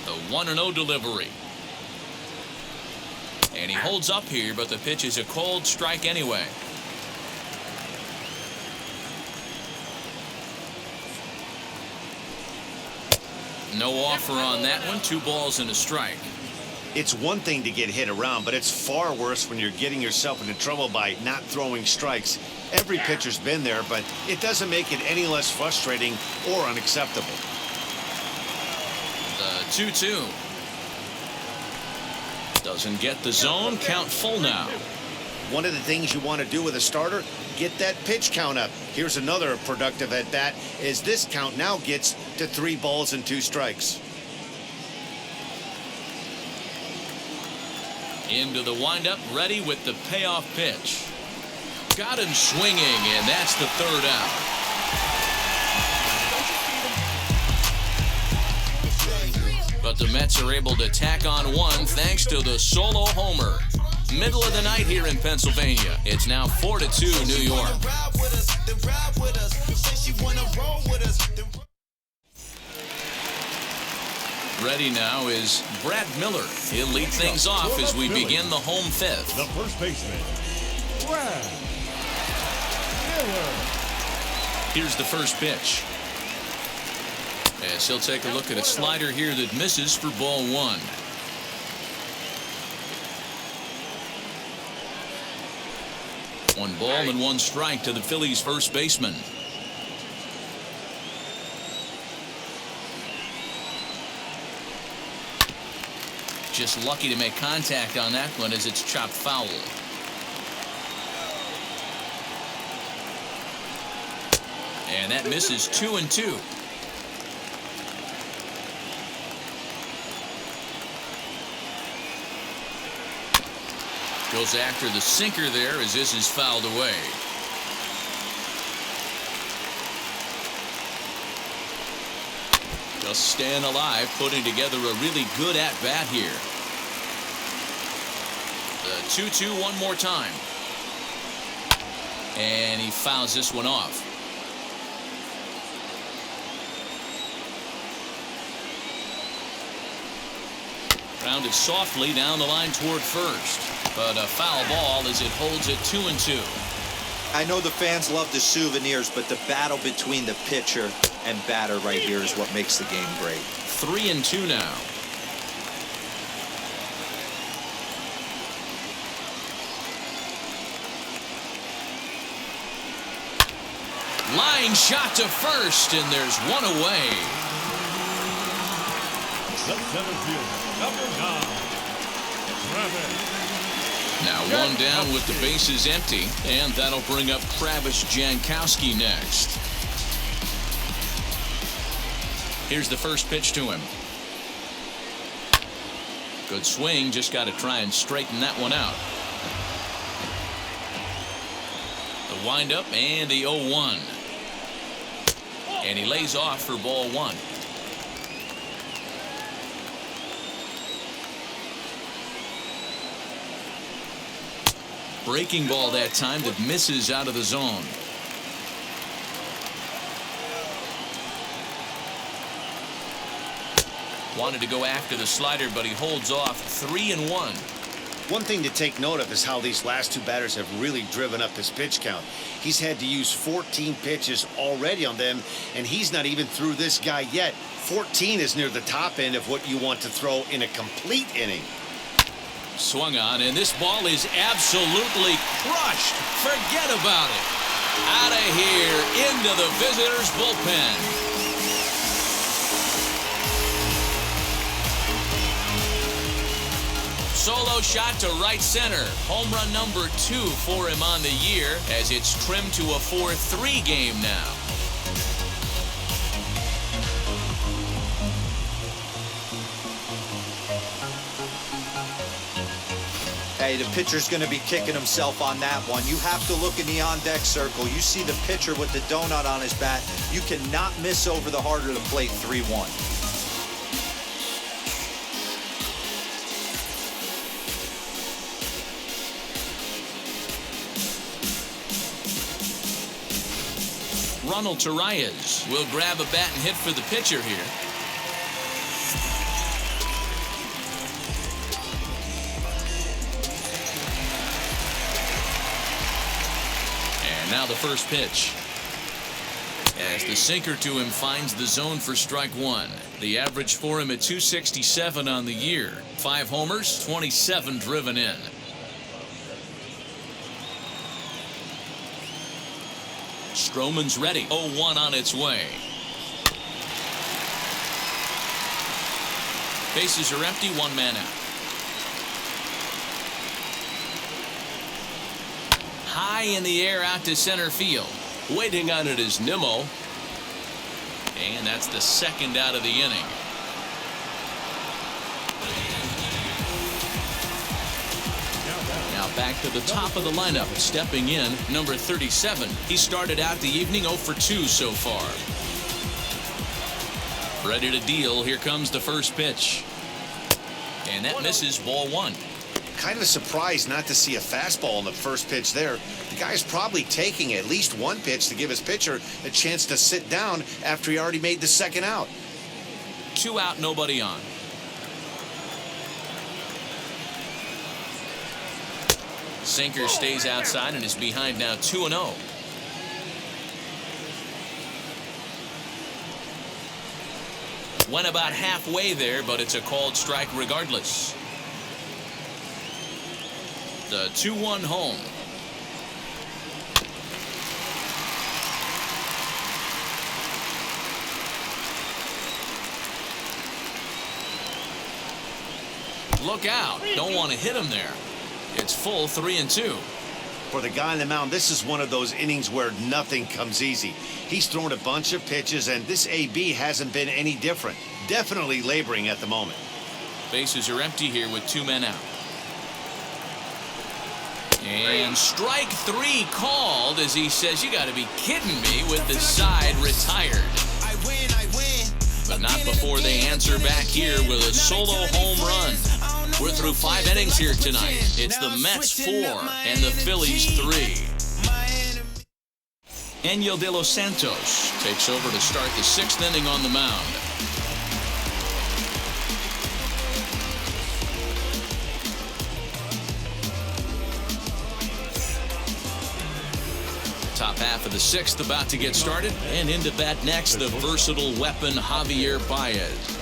The 1-0 delivery. And he holds up here, but the pitch is a cold strike anyway. No offer on that one. 2 balls and a strike. It's one thing to get hit around, but it's far worse when you're getting yourself into trouble by not throwing strikes. Every pitcher's been there, but it doesn't make it any less frustrating or unacceptable. The 2-2. Doesn't get the zone. Count full now. One of the things you want to do with a starter, get that pitch count up. Here's another productive at bat as this count now gets to 3 balls and 2 strikes. Into the windup, ready with the payoff pitch. Got him swinging, and that's the third out. But the Mets are able to tack on one thanks to the solo homer. Middle of the night here in Pennsylvania. It's now 4-2 New York. Ready now is Brad Miller. He'll lead things off as we begin the home fifth. The first baseman, Brad Miller. Here's the first pitch. As he'll take a look at a slider here that misses for ball one. One ball and one strike to the Phillies first baseman. Just lucky to make contact on that one as it's chopped foul. And that misses 2-2. Goes after the sinker there as this is fouled away. Just staying alive, putting together a really good at-bat here. The 2-2 one more time. And he fouls this one off. Grounded softly down the line toward first. But a foul ball as it holds it 2-2. I know the fans love the souvenirs, but the battle between the pitcher and batter right here is what makes the game great. 3-2 now. Line shot to first, and there's one away. The center fielder, number 9, Travis. Now one down with the bases empty, and that'll bring up Travis Jankowski next. Here's the first pitch to him. Good swing, just got to try and straighten that one out. The windup and the 0-1. And he lays off for ball one. Breaking ball that time that misses out of the zone. Wanted to go after the slider, but he holds off. 3-1. One thing to take note of is how these last two batters have really driven up his pitch count. He's had to use 14 pitches already on them, and he's not even through this guy yet. 14 is near the top end of what you want to throw in a complete inning. Swung on, and this ball is absolutely crushed. Forget about it. Out of here, into the visitors' bullpen. Solo shot to right center. Home run number 2 for him on the year as it's trimmed to a 4-3 game now. Hey, the pitcher's going to be kicking himself on that one. You have to look in the on-deck circle. You see the pitcher with the donut on his bat. You cannot miss over the heart of the plate. 3-1. Ronald Taraya's will grab a bat and hit for the pitcher here. And now the first pitch. As the sinker to him finds the zone for strike one. The average for him at 267 on the year. 5 homers, 27 driven in. Stroman's ready. 0-1 on its way. Bases are empty, 1 man out. High in the air out to center field. Waiting on it is Nimmo. And that's the second out of the inning. Now back to the top of the lineup. Stepping in, number 37. He started out the evening 0 for 2 so far. Ready to deal. Here comes the first pitch. And that misses, ball 1. Kind of a surprise not to see a fastball in the first pitch there. The guy's probably taking at least one pitch to give his pitcher a chance to sit down after he already made the second out. 2 out, nobody on. Sinker stays outside and is behind now 2-0. Went about halfway there, but it's a called strike regardless. The 2-1 home. Look out. Don't want to hit him there. It's full 3-2. For the guy on the mound, this is one of those innings where nothing comes easy. He's thrown a bunch of pitches, and this AB hasn't been any different. Definitely laboring at the moment. Bases are empty here with 2 men out. And strike 3 called as he says, you got to be kidding me, with the side retired. But not before they answer back here with a solo home run. We're through 5 innings here tonight. It's the Mets 4 and the Phillies 3. Angel de los Santos takes over to start the 6th inning on the mound. Top half of the 6th about to get started, and into bat next, the versatile weapon Javier Baez.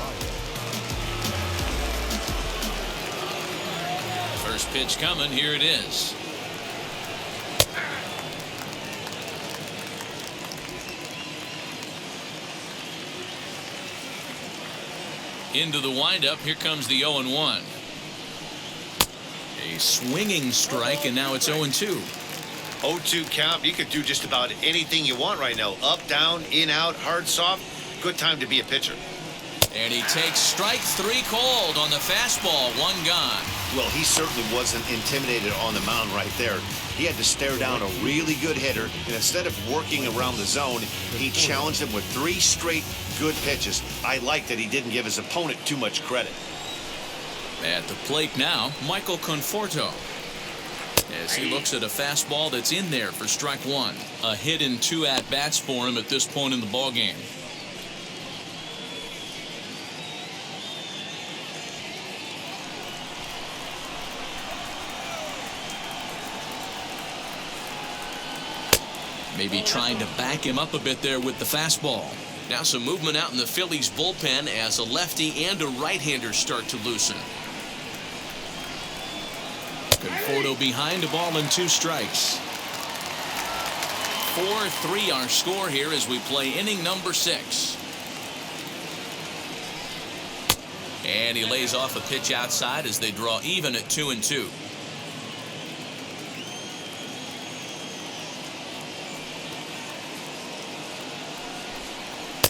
First pitch coming, here it is. Into the windup, here comes the 0-1. A swinging strike, and now it's 0-2. 0-2 count. You could do just about anything you want right now. Up, down, in, out, hard, soft. Good time to be a pitcher. And he takes strike 3 called on the fastball. 1 gone. Well, he certainly wasn't intimidated on the mound right there. He had to stare down a really good hitter, and instead of working around the zone, he challenged him with 3 straight good pitches. I like that he didn't give his opponent too much credit. At the plate now, Michael Conforto, as he looks at a fastball that's in there for strike 1. A hit in 2 at-bats for him at this point in the ballgame. Maybe trying to back him up a bit there with the fastball. Now some movement out in the Phillies bullpen as a lefty and a right-hander start to loosen. Conforto behind, a ball and 2 strikes. 4-3 our score here as we play inning number 6. And he lays off a pitch outside as they draw even at 2-2.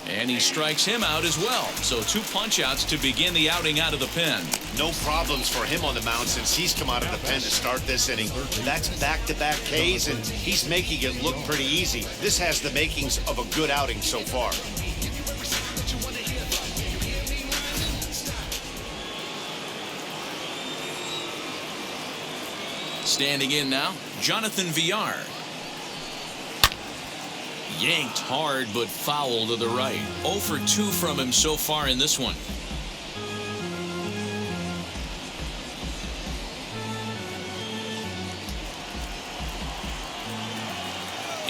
And he strikes him out as well. So 2 punch-outs to begin the outing out of the pen. No problems for him on the mound since he's come out of the pen to start this inning. That's back-to-back Ks, and he's making it look pretty easy. This has the makings of a good outing so far. Standing in now, Jonathan Villar. Yanked hard, but foul to the right. 0 for 2 from him so far in this one.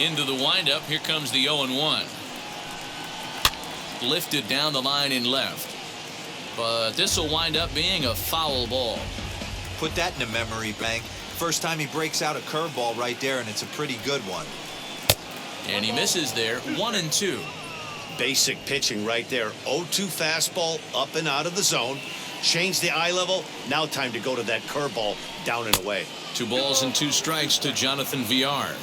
Into the windup, here comes the 0-1. Lifted down the line in left. But this will wind up being a foul ball. Put that in a memory bank. First time he breaks out a curveball right there, and it's a pretty good one. And he misses there, 1-2. Basic pitching right there. 0-2 fastball, up and out of the zone. Change the eye level. Now time to go to that curveball, down and away. 2 balls and 2 strikes to Jonathan Villar.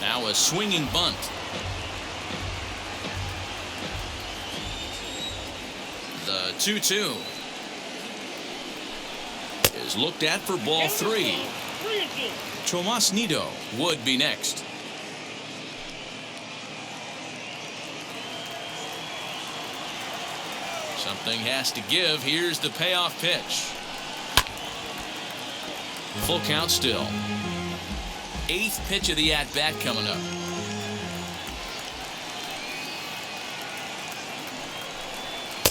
Now a swinging bunt. The 2-2 is looked at for ball 3. Tomas Nido would be next. Something has to give. Here's the payoff pitch. Full count still. 8th pitch of the at-bat coming up.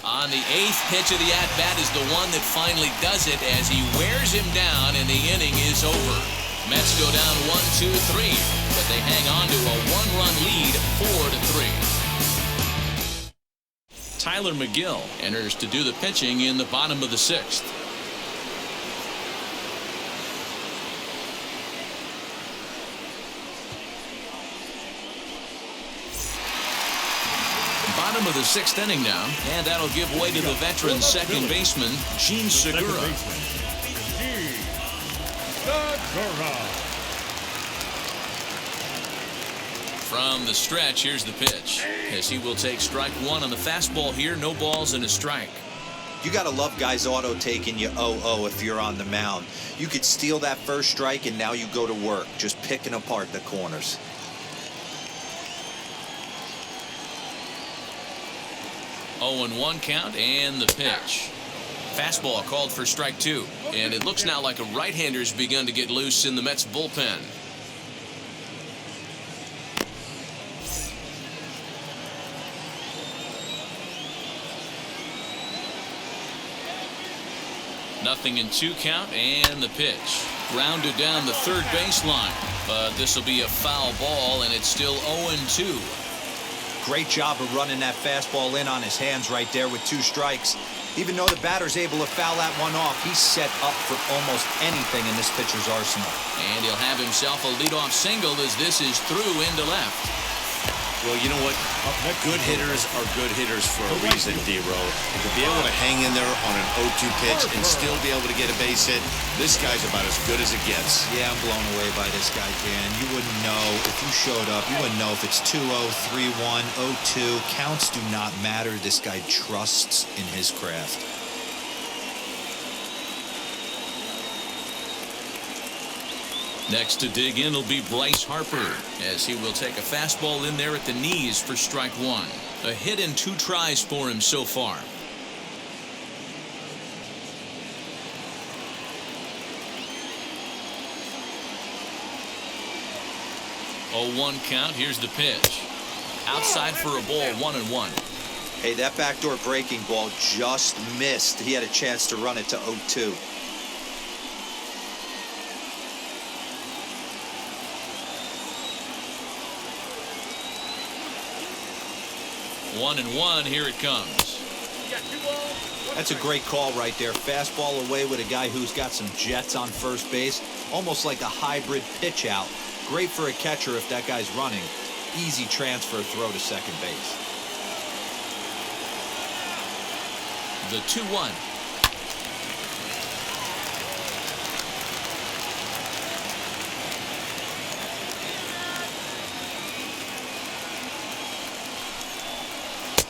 On the 8th pitch of the at-bat is the one that finally does it as he wears him down and the inning is over. Mets go down 1-2-3, but they hang on to a 1-run lead, 4-3. Tyler McGill enters to do the pitching in the bottom of the 6th. Bottom of the 6th inning now, and that'll give way to the veteran second baseman, Gene Segura. From the stretch, here's the pitch, as he will take strike 1 on the fastball here. No balls and a strike. You got to love guys auto taking you 0-0 if you're on the mound. You could steal that first strike, and now you go to work, just picking apart the corners. 0-1 count and the pitch. Fastball called for strike 2, and it looks now like a right-hander's begun to get loose in the Mets bullpen. Nothing in 2 count and the pitch. Grounded down the third baseline, but this will be a foul ball, and it's still 0-2. Great job of running that fastball in on his hands right there with 2 strikes. Even though the batter's able to foul that one off, he's set up for almost anything in this pitcher's arsenal. And he'll have himself a leadoff single as this is through into left. Well, you know what? Good hitters are good hitters for a reason, D-Row. And to be able to hang in there on an 0-2 pitch and still be able to get a base hit, this guy's about as good as it gets. Yeah, I'm blown away by this guy, Dan. You wouldn't know if you showed up. You wouldn't know if it's 2-0, 3-1, 0-2. Counts do not matter. This guy trusts in his craft. Next to dig in will be Bryce Harper, as he will take a fastball in there at the knees for strike 1. A hit in 2 tries for him so far. Oh, 1 count. Here's the pitch. Outside for a ball, 1-1. Hey, that backdoor breaking ball just missed. He had a chance to run it to 0-2. 1-1, here it comes. That's a great call right there. Fastball away with a guy who's got some jets on first base. Almost like a hybrid pitch out. Great for a catcher if that guy's running. Easy transfer throw to second base. The 2-1.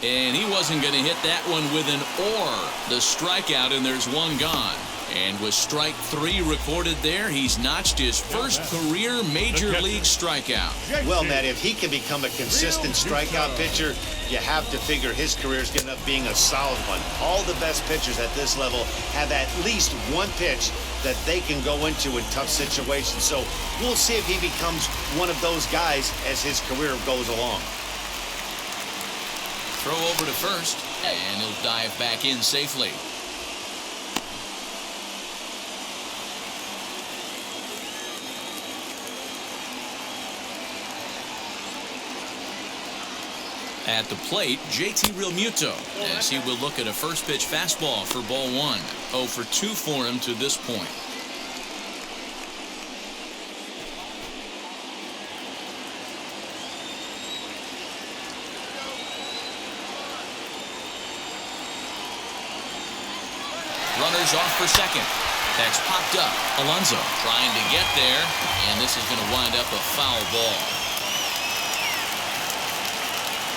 And he wasn't going to hit that one with an or. The strikeout, and there's one gone. And with strike 3 recorded there, he's notched his first career major league strikeout. Well, Matt, if he can become a consistent strikeout pitcher, you have to figure his career is going to end up being a solid one. All the best pitchers at this level have at least one pitch that they can go into in tough situations. So we'll see if he becomes one of those guys as his career goes along. Throw over to first, and he'll dive back in safely. At the plate, JT Realmuto, as he will look at a first pitch fastball for ball 1. 0 for 2 for him to this point. Runners off for second. That's popped up. Alonso trying to get there, and this is going to wind up a foul ball.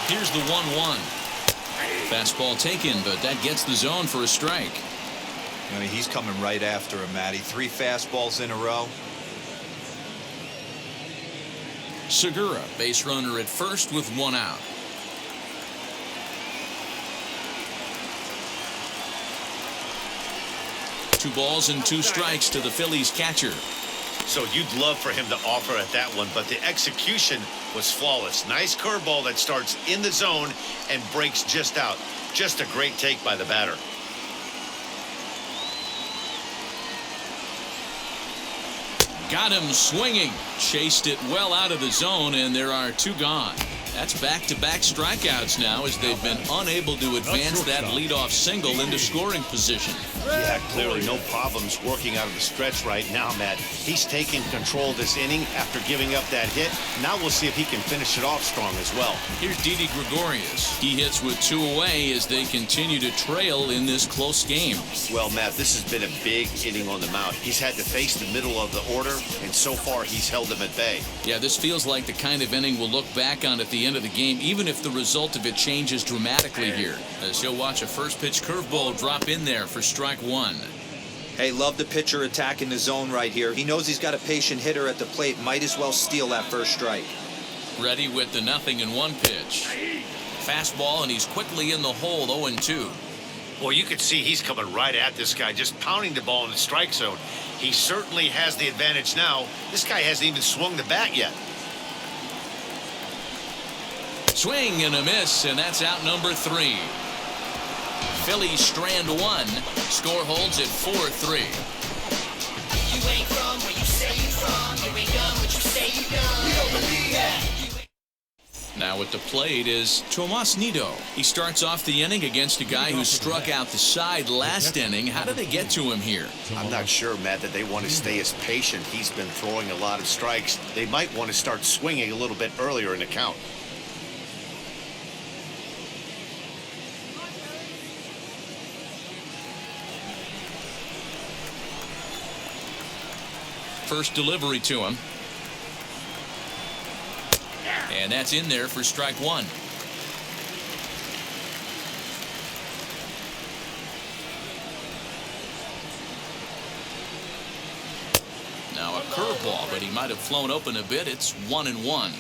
Here's the 1-1. Fastball taken, but that gets the zone for a strike. I mean, he's coming right after him, Matty. 3 fastballs in a row. Segura, base runner at first with 1 out. Two balls and 2 strikes to the Phillies catcher. So you'd love for him to offer at that one, but the execution was flawless. Nice curveball that starts in the zone and breaks just out. Just a great take by the batter. Got him swinging. Chased it well out of the zone, and there are 2 gone. That's back-to-back strikeouts now as they've been unable to advance that leadoff single into scoring position. Yeah, clearly no problems working out of the stretch right now, Matt. He's taking control of this inning after giving up that hit. Now we'll see if he can finish it off strong as well. Here's Didi Gregorius. He hits with 2 away as they continue to trail in this close game. Well, Matt, this has been a big inning on the mound. He's had to face the middle of the order, and so far he's held them at bay. Yeah, this feels like the kind of inning we'll look back on at the end of the game, even if the result of it changes dramatically here, as he'll watch a first pitch curveball drop in there for strike 1. Hey, love the pitcher attacking the zone right here. He knows he's got a patient hitter at the plate. Might as well steal that first strike. Ready with the 0-1 pitch. Fastball, and he's quickly in the hole, 0-2. Well, you can see he's coming right at this guy, just pounding the ball in the strike zone. He certainly has the advantage now. This guy hasn't even swung the bat yet. Swing and a miss, and that's out number 3. Phillies strand 1. Score holds at 4-3. You ain't from where you say you from. You ain't done what you say you done. We don't believe that. Now at the plate is Tomas Nido. He starts off the inning against a guy who struck out the side last inning. How do they get to him here? I'm not sure, Matt, that they want to stay as patient. He's been throwing a lot of strikes. They might want to start swinging a little bit earlier in the count. First delivery to him. And that's in there for strike 1. Now a curveball, but he might have flown open a bit. It's 1-1.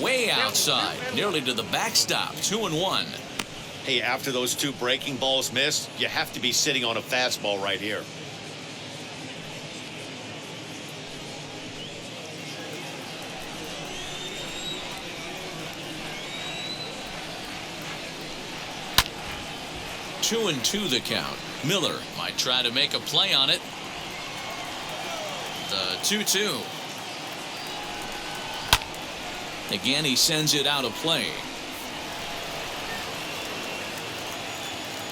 Way outside, nearly to the backstop. 2-1. Hey, after those 2 breaking balls missed, you have to be sitting on a fastball right here. Two and 2 the count. Miller might try to make a play on it. The 2-2. Again, he sends it out of play.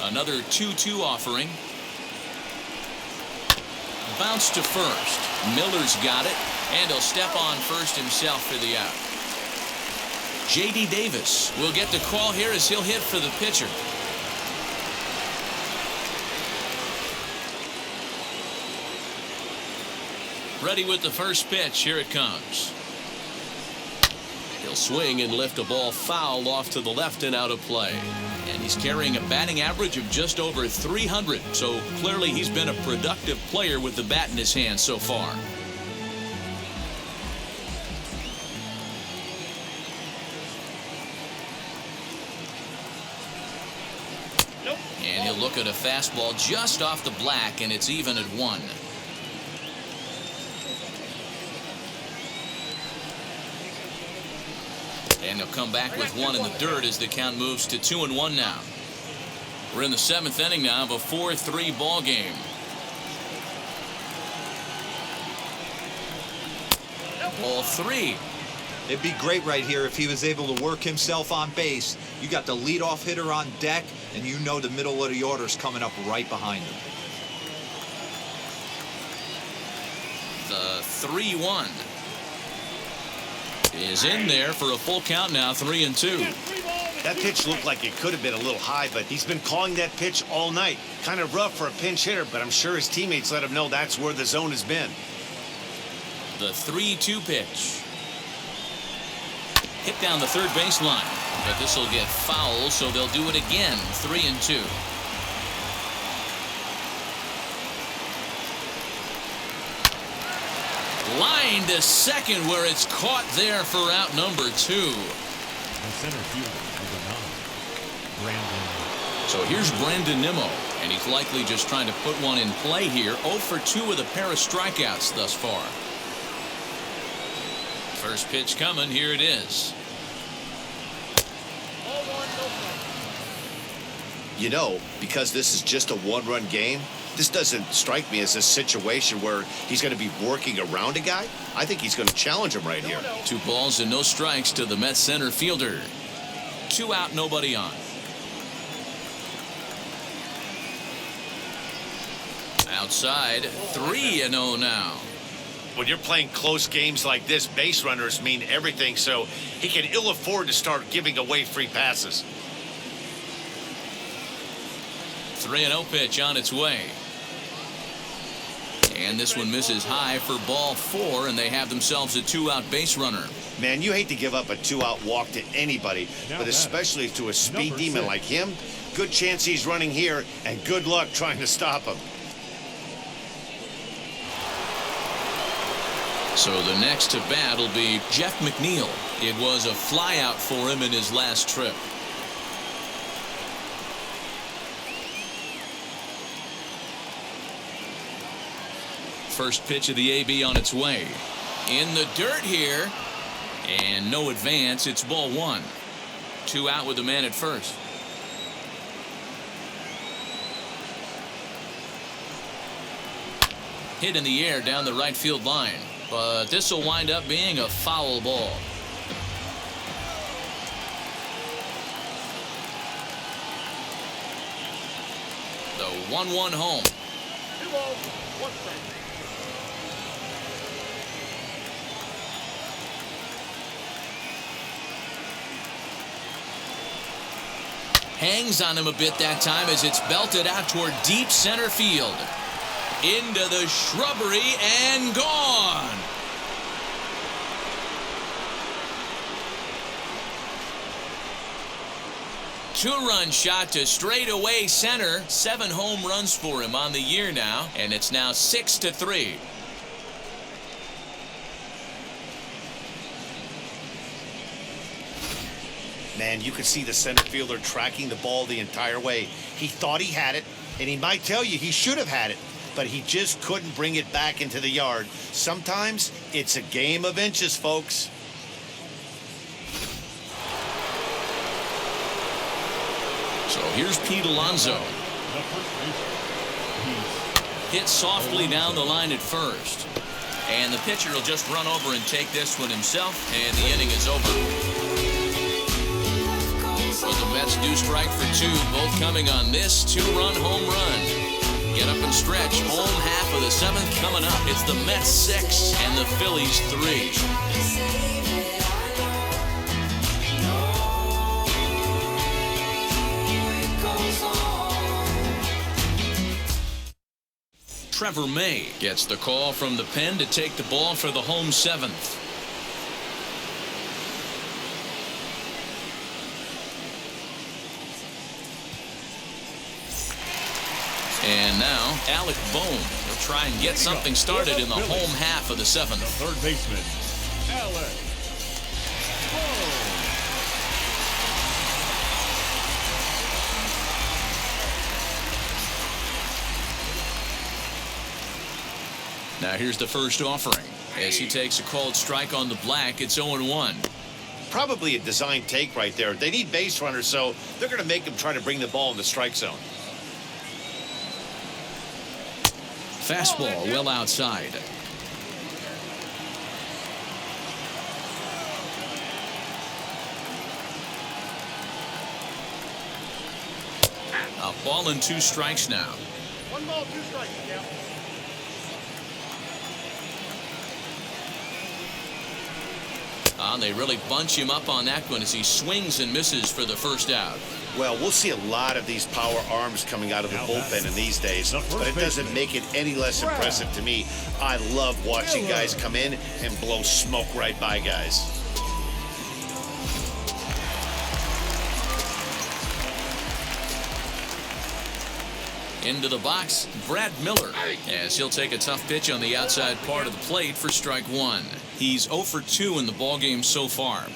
Another 2-2 offering. Bounce to first. Miller's got it, and he'll step on first himself for the out. J.D. Davis will get the call here as he'll hit for the pitcher. Ready with the first pitch. Here it comes. He'll swing and lift a ball foul off to the left and out of play. And he's carrying a batting average of just over 300. So clearly he's been a productive player with the bat in his hand so far. And he'll look at a fastball just off the black, and it's even at 1. And he'll come back with 1 in the dirt as the count moves to 2-1 now. We're in the 7th inning now of a 4-3 ball game. Ball 3. It'd be great right here if he was able to work himself on base. You got the leadoff hitter on deck, and you know the middle of the order's coming up right behind him. The 3-1 is in there for a full count now, 3-2. That pitch looked like it could have been a little high, but he's been calling that pitch all night. Kind of rough for a pinch hitter, but I'm sure his teammates let him know that's where the zone has been. The 3-2 pitch. Hit down the third baseline, but this will get foul, so they'll do it again. 3-2. Line to second, where it's caught there for out number 2. The center fielder with a 9, Brandon. So here's Brandon Nimmo, and he's likely just trying to put one in play here. 0 for 2 with a pair of strikeouts thus far. First pitch coming. Here it is. You know, because this is just a one-run game, this doesn't strike me as a situation where he's going to be working around a guy. I think he's going to challenge him right here. 2 balls and no strikes to the Mets center fielder. 2 out, nobody on. Outside, 3-0 now. When you're playing close games like this, base runners mean everything, so he can ill afford to start giving away free passes. 3-0 pitch on its way. And this one misses high for ball 4, and they have themselves a 2-out base runner. Man, you hate to give up a 2-out walk to anybody, but especially to a speed demon like him. Good chance he's running here, and good luck trying to stop him. So the next to bat will be Jeff McNeil. It was a flyout for him in his last trip. First pitch of the AB on its way. In the dirt here. And no advance. It's ball 1. 2 out with the man at first. Hit in the air down the right field line. But this will wind up being a foul ball. The 1-1 home. 2 balls, 1 strike. Hangs on him a bit that time as it's belted out toward deep center field. Into the shrubbery and gone. Two-run shot to straightaway center. 7 home runs for him on the year now, and it's now 6-3. Man, you could see the center fielder tracking the ball the entire way. He thought he had it, and he might tell you he should have had it, but he just couldn't bring it back into the yard. Sometimes it's a game of inches, folks. So here's Pete Alonso. Hit softly down the line at first. And the pitcher will just run over and take this one himself, and the inning is over. So the Mets do strike for 2, both coming on this 2-run home run. Get up and stretch. Home half of the 7th coming up. It's the Mets 6 and the Phillies 3. Trevor May gets the call from the pen to take the ball for the home 7th. And now, Alec Bohm will try and get something started in the home half of the 7th. The third baseman, Alec Bohm. Now here's the first offering. As he takes a called strike on the black, it's 0-1. Probably a design take right there. They need base runners, so they're going to make him try to bring the ball in the strike zone. Fastball well outside. A ball and 2 strikes now. 1 ball, 2 strikes. Yeah. They really bunch him up on that one as he swings and misses for the first out. Well, we'll see a lot of these power arms coming out of the bullpen in these days, but it doesn't make it any less impressive to me. I love watching guys come in and blow smoke right by guys. Into the box, Brad Miller, as he'll take a tough pitch on the outside part of the plate for strike one. He's 0 for 2 in the ballgame so far.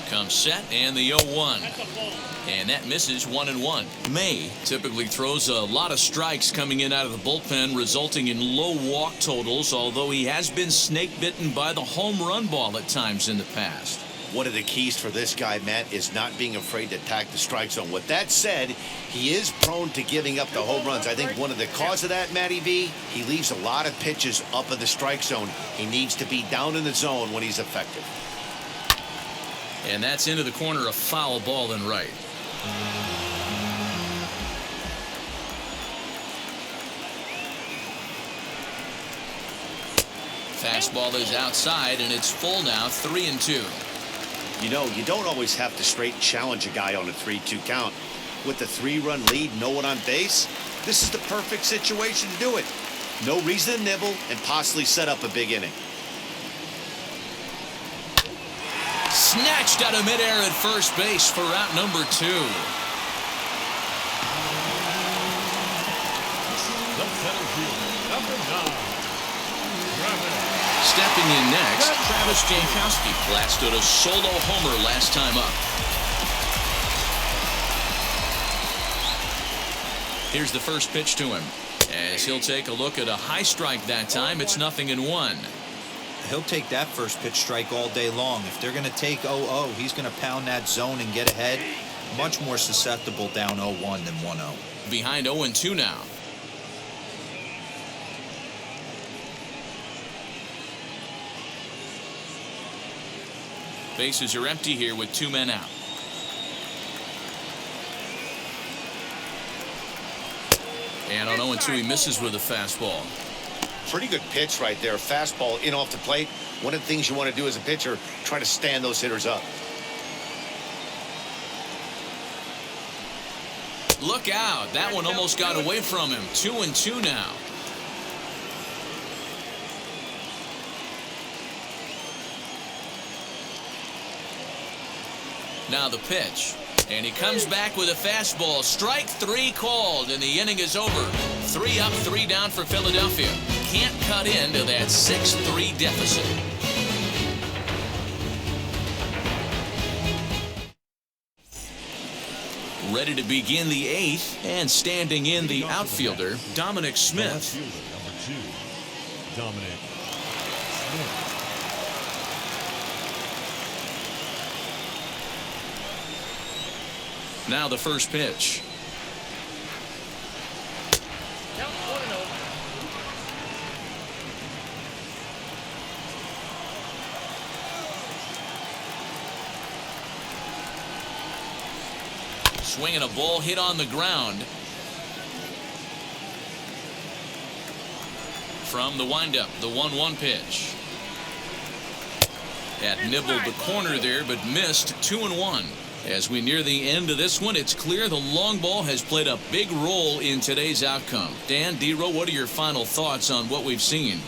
Comes set and the 0-1. And that misses 1-1. May typically throws a lot of strikes coming in out of the bullpen, resulting in low walk totals, although he has been snake bitten by the home run ball at times in the past. One of the keys for this guy, Matt, is not being afraid to attack the strike zone. With that said, he is prone to giving up the home runs. I think one of the cause of that, Matty V, he leaves a lot of pitches up in the strike zone. He needs to be down in the zone when he's effective. And that's into the corner, a foul ball and right. Fastball is outside, and it's full now, 3-2. You know, you don't always have to straight challenge a guy on a 3-2 count. With the 3-run lead, no one on base, this is the perfect situation to do it. No reason to nibble and possibly set up a big inning. Snatched out of midair at first base for out number 2. The center fielder, number 9. Stepping in next, Travis Jankowski blasted a solo homer last time up. Here's the first pitch to him. As he'll take a look at a high strike that time, it's 0-1. He'll take that first pitch strike all day long. If they're going to take 0-0, he's going to pound that zone and get ahead. Much more susceptible down 0-1 than 1-0. Behind 0-2 now. Bases are empty here with 2 men out. And on 0-2, he misses with a fastball. Pretty good pitch right there. Fastball in off the plate. One of the things you want to do as a pitcher, try to stand those hitters up. Look out. That one almost got away from him. 2-2 now. Now the pitch. And he comes back with a fastball. Strike 3 called, and the inning is over. 3 up, 3 down for Philadelphia. Can't cut into that 6-3 deficit. Ready to begin the 8th, and standing in the outfielder, Dominic Smith. Number 2, Dominic Smith. Now the first pitch. Count 1-0. Swinging a ball hit on the ground. From the windup, the 1-1 pitch. That nibbled the corner there, but missed. 2-1. As we near the end of this one, it's clear the long ball has played a big role in today's outcome. Dan, D-Row, what are your final thoughts on what we've seen?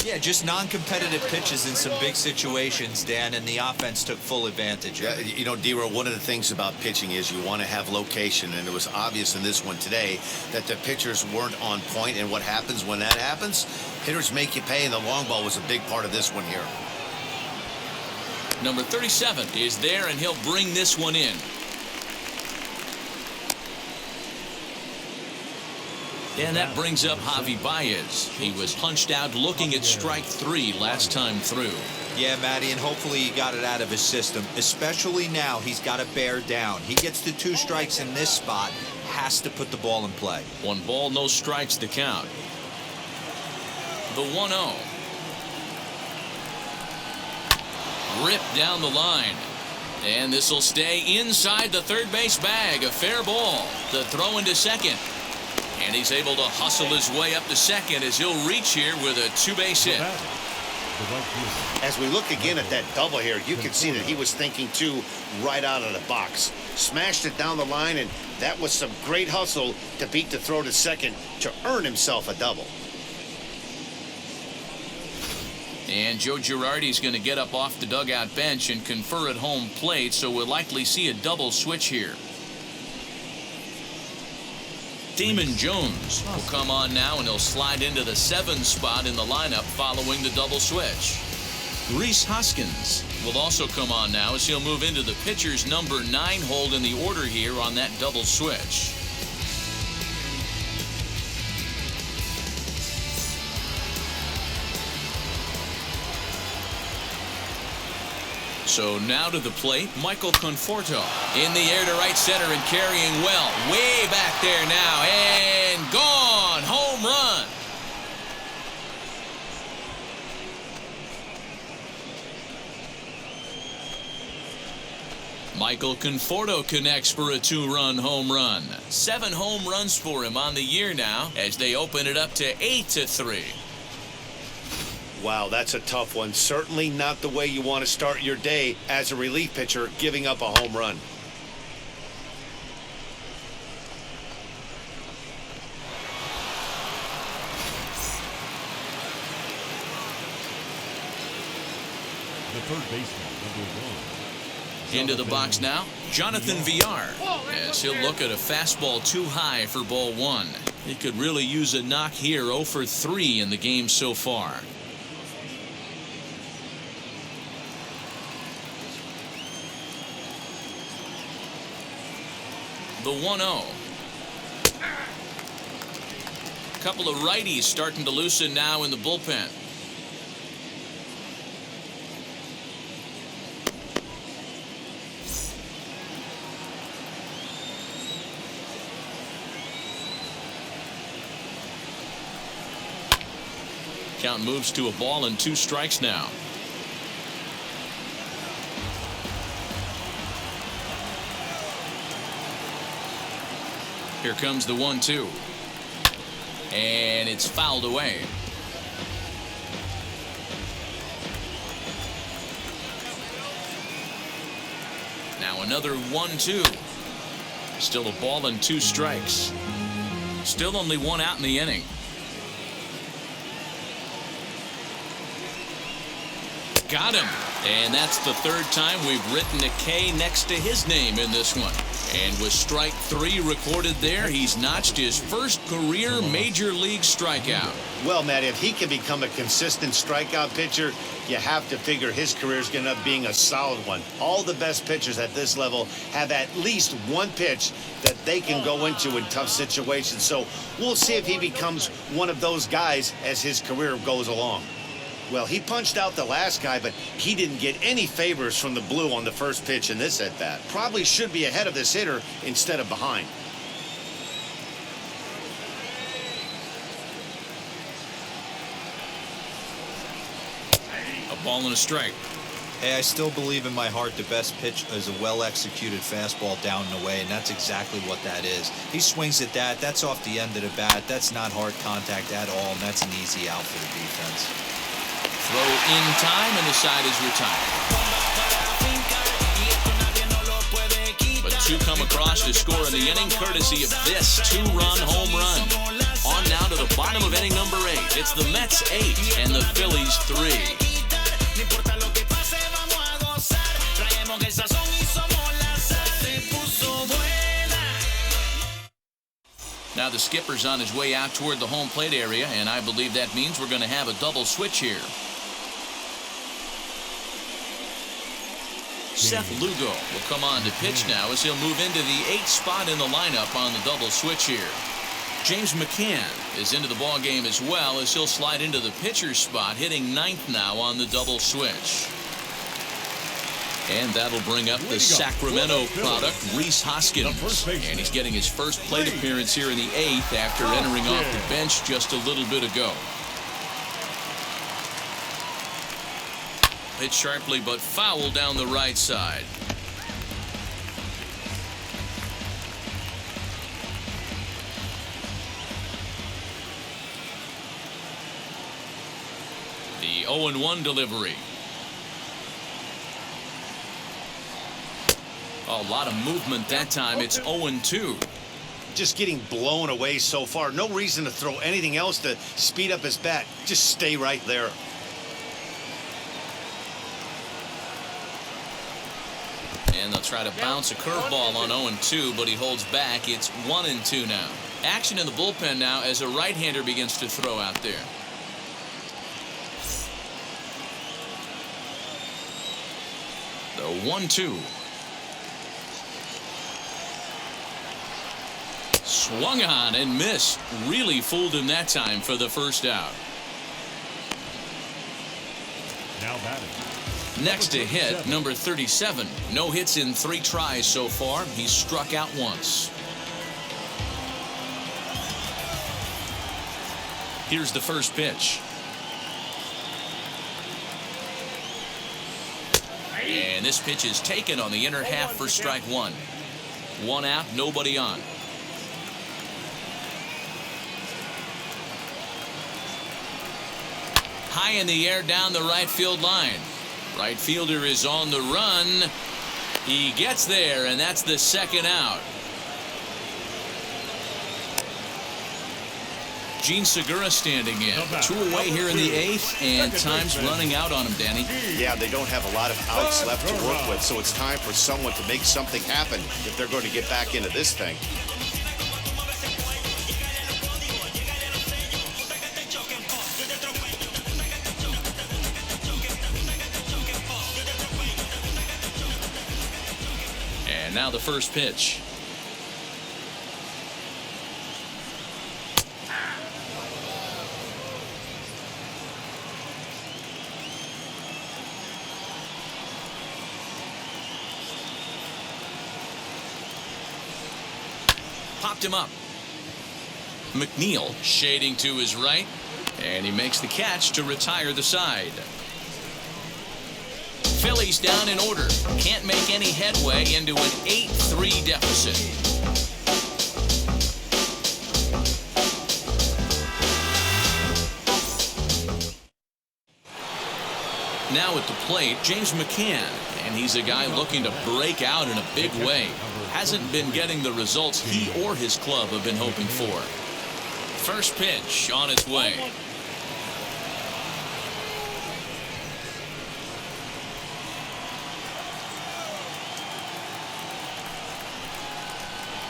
Yeah, just non-competitive pitches in some big situations, Dan, and the offense took full advantage. Yeah, you know, D-Row, one of the things about pitching is you want to have location, and it was obvious in this one today that the pitchers weren't on point, and what happens when that happens? Hitters make you pay, and the long ball was a big part of this one here. Number 37 is there, and he'll bring this one in. And that brings up Javi Baez. He was punched out looking at strike 3 last time through. Yeah, Matty, and hopefully he got it out of his system. Especially now, he's got to bear down. He gets the 2 strikes in this spot, has to put the ball in play. 1 ball, no strikes to count. The 1-0. Ripped down the line. And this will stay inside the third base bag. A fair ball. The throw into second. And he's able to hustle his way up to second as he'll reach here with a two-base hit. As we look again at that double here, you can see that he was thinking too right out of the box. Smashed it down the line, and that was some great hustle to beat the throw to second to earn himself a double. And Joe Girardi's going to get up off the dugout bench and confer at home plate, so we'll likely see a double switch here. Damon Jones will come on now, and he'll slide into the 7 spot in the lineup following the double switch. Rhys Hoskins will also come on now as he'll move into the pitcher's number 9 hold in the order here on that double switch. So now to the plate, Michael Conforto in the air to right center and carrying well. Way back there now and gone. Home run. Michael Conforto connects for a 2-run home run. 7 home runs for him on the year now as they open it up to 8-3. Wow, that's a tough one. Certainly not the way you want to start your day as a relief pitcher, giving up a home run. The third baseman, number 1. Into the box now, Jonathan Villar, as he'll look at a fastball too high for ball 1. He could really use a knock here. 0 for 3 in the game so far. The 1-0. Couple of righties starting to loosen now in the bullpen. Count moves to a ball and 2 strikes now. Here comes the 1-2. And it's fouled away. Now another 1-2. Still a ball and 2 strikes. Still only 1 out in the inning. Got him. And that's the 3rd time we've written a K next to his name in this one. And with strike 3 recorded there, he's notched his first career major league strikeout. Well, Matt, if he can become a consistent strikeout pitcher, you have to figure his career is going to end up being a solid one. All the best pitchers at this level have at least one pitch that they can go into in tough situations. So we'll see if he becomes one of those guys as his career goes along. Well, he punched out the last guy, but he didn't get any favors from the blue on the first pitch in this at-bat. Probably should be ahead of this hitter instead of behind. A ball and a strike. Hey, I still believe in my heart the best pitch is a well-executed fastball down and away, and that's exactly what that is. He swings at that. That's off the end of the bat. That's not hard contact at all, and that's an easy out for the defense. Throw in time, and the side is retired. But 2 come across to score in the inning, courtesy of this 2-run home run. On now to the bottom of inning number 8. It's the Mets 8 and the Phillies 3. Now the skipper's on his way out toward the home plate area, and I believe that means we're going to have a double switch here. Seth Lugo will come on to pitch now as he'll move into the 8th spot in the lineup on the double switch here. James McCann is into the ball game as well as he'll slide into the pitcher's spot, hitting 9th now on the double switch. And that'll bring up the Sacramento product, Rhys Hoskins. And he's getting his first plate appearance here in the 8th after entering off the bench just a little bit ago. Hit sharply but foul down the right side. The 0-1 delivery. A lot of movement that time. It's 0-2. Just getting blown away so far. No reason to throw anything else to speed up his bat. Just stay right there. And they'll try to bounce a curveball on 0-2, but he holds back. It's 1-2 now. Action in the bullpen now as a right-hander begins to throw out there. The 1-2. Swung on and missed. Really fooled him that time for the first out. Now batting. Next to hit, number 37. No hits in 3 tries so far. He's struck out once. Here's the first pitch. And this pitch is taken on the inner half for strike 1. 1 out, nobody on. High in the air down the right field line. Right fielder is on the run. He gets there, and that's the second out. Gene Segura standing in. 2 away here in the 8th, and time's running out on him, Danny. Yeah, they don't have a lot of outs left to work with, so it's time for someone to make something happen if they're going to get back into this thing. And now the first pitch. Popped him up. McNeil shading to his right, and he makes the catch to retire the side. Phillies down in order. Can't make any headway into an 8-3 deficit. Now at the plate, James McCann, and he's a guy looking to break out in a big way. Hasn't been getting the results he or his club have been hoping for. First pitch on its way.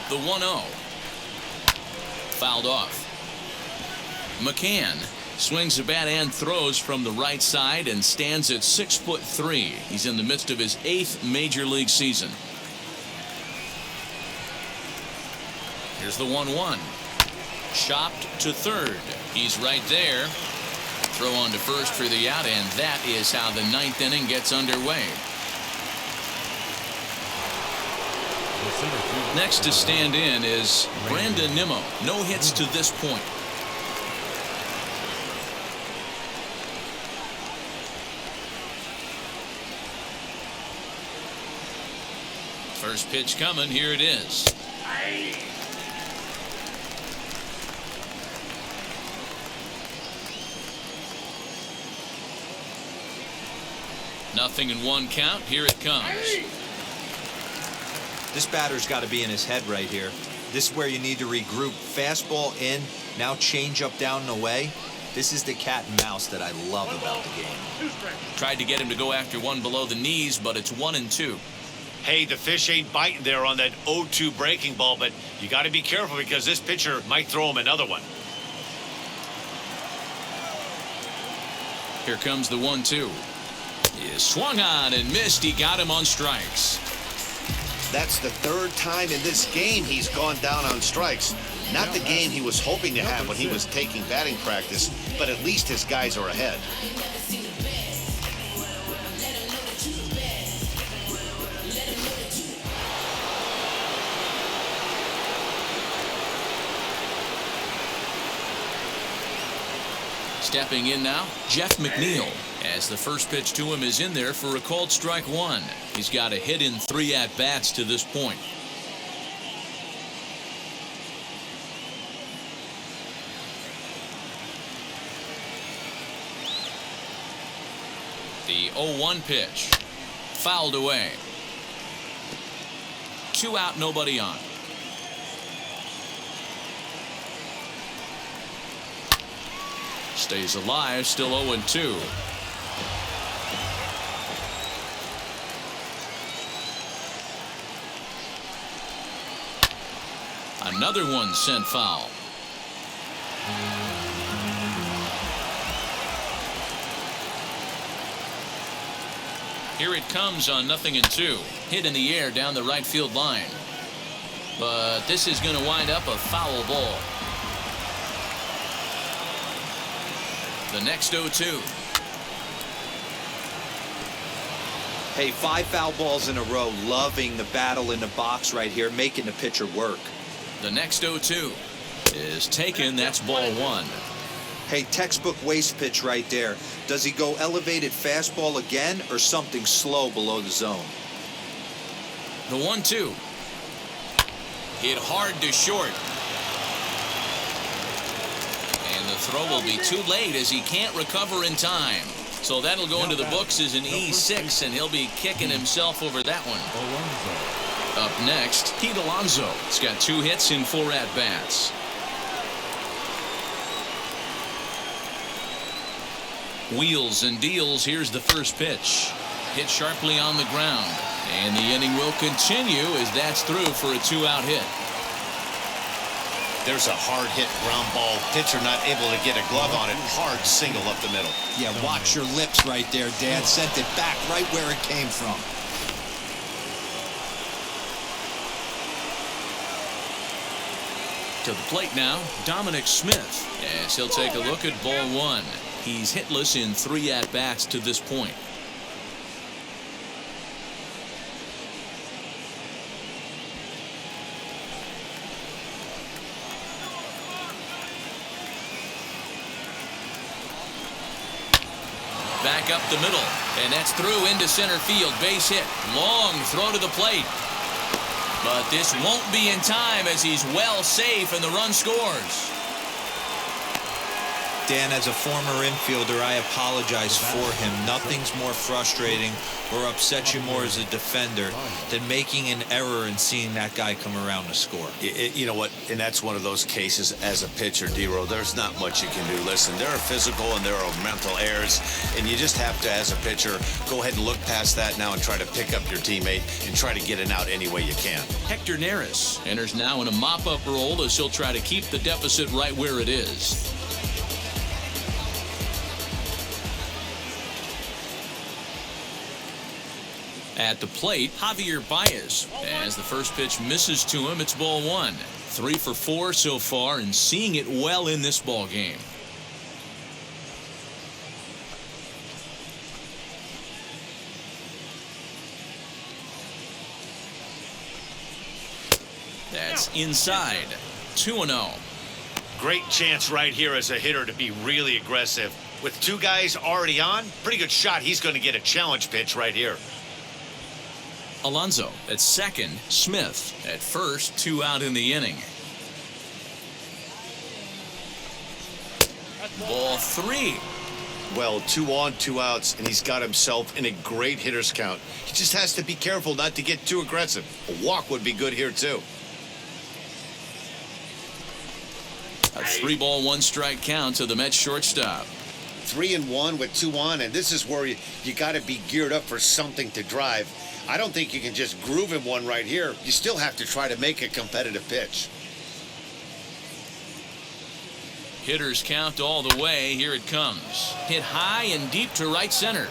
The 1-0. Fouled off. McCann swings the bat and throws from the right side and stands at 6'3". He's in the midst of his 8th major league season. Here's the 1-1. Chopped to third. He's right there. Throw on to first for the out, and that is how the 9th inning gets underway. Next to stand in is Brandon Nimmo. No hits to this point. First pitch coming. Here it is. Nothing in 1 count. Here it comes. This batter's got to be in his head right here. This is where you need to regroup. Fastball in, now change up down and away. This is the cat and mouse that I love about the game. Tried to get him to go after one below the knees, but it's 1-2. Hey, the fish ain't biting there on that 0-2 breaking ball, but you got to be careful because this pitcher might throw him another one. Here comes the 1-2. He swung on and missed. He got him on strikes. That's the 3rd time in this game he's gone down on strikes. Not the game he was hoping to have when he was taking batting practice, but at least his guys are ahead. Stepping in now, Jeff McNeil, as the first pitch to him is in there for a called strike 1. He's got a hit in 3 at-bats to this point. The 0-1 pitch. Fouled away. 2 out, nobody on. Stays alive, still 0-2. Another one sent foul. Here it comes on 0-2. Hit in the air down the right field line. But this is going to wind up a foul ball. The next 0-2. Hey, 5 foul balls in a row. Loving the battle in the box right here, making the pitcher work. The next 0-2 is taken. That's ball 1. Hey, textbook waste pitch right there. Does he go elevated fastball again or something slow below the zone? The 1-2. Hit hard to short. And the throw will be too late as he can't recover in time. So that'll go into the books as an E6, and he'll be kicking himself over that one. Up next, Pete Alonso. He's got 2 hits in 4 at-bats. Wheels and deals. Here's the first pitch. Hit sharply on the ground. And the inning will continue as that's through for a 2-out hit. There's a hard hit ground ball. Pitcher not able to get a glove on it. Hard single up the middle. Yeah, watch your lips right there, Dad. Sent it back right where it came from. To the plate now, Dominic Smith, as he'll take a look at ball 1. He's hitless in 3 at-bats to this point. Back up the middle, and that's through into center field. Base hit. Long throw to the plate. But this won't be in time as he's well safe and the run scores. Dan, as a former infielder, I apologize for him. Nothing's more frustrating or upsets you more as a defender than making an error and seeing that guy come around to score. You know what? And that's one of those cases as a pitcher, D-Row. There's not much you can do. Listen, there are physical and there are mental errors, and you just have to, as a pitcher, go ahead and look past that now and try to pick up your teammate and try to get it out any way you can. Hector Neris enters now in a mop-up role as he'll try to keep the deficit right where it is. At the plate, Javier Baez. As the first pitch misses to him, it's ball 1. 3 for 4 so far and seeing it well in this ball game. That's inside. 2-0. Great chance right here as a hitter to be really aggressive. With 2 guys already on, pretty good shot. He's going to get a challenge pitch right here. Alonso at second, Smith at first, 2 out in the inning. Ball 3. Well, 2 on, 2 outs, and he's got himself in a great hitter's count. He just has to be careful not to get too aggressive. A walk would be good here, too. A 3-ball, 1-strike count to the Mets shortstop. 3-1 with 2 on, and this is where you got to be geared up for something to drive. I don't think you can just groove him one right here. You still have to try to make a competitive pitch. Hitters count all the way. Here it comes. Hit high and deep to right center.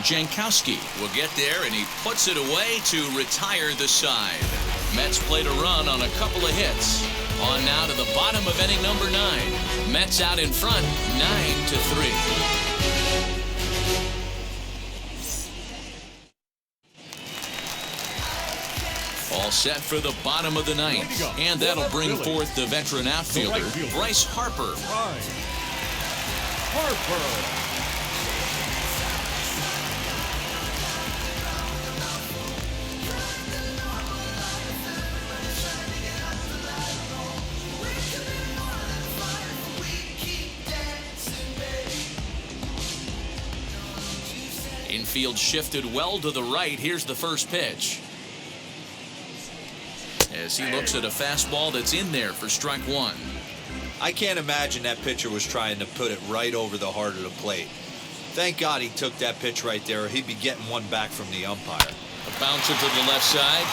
Jankowski will get there, and he puts it away to retire the side. Mets played a run on a couple of hits. On now to the bottom of inning number 9. Mets out in front, 9-3. All set for the bottom of the 9th, and that'll bring forth the veteran outfielder, Bryce Harper. infield shifted well to the right. Here's the first pitch. As he looks at a fastball that's in there for strike one. I can't imagine that pitcher was trying to put it right over the heart of the plate. Thank God he took that pitch right there, or he'd be getting one back from the umpire. A bouncer to the left side.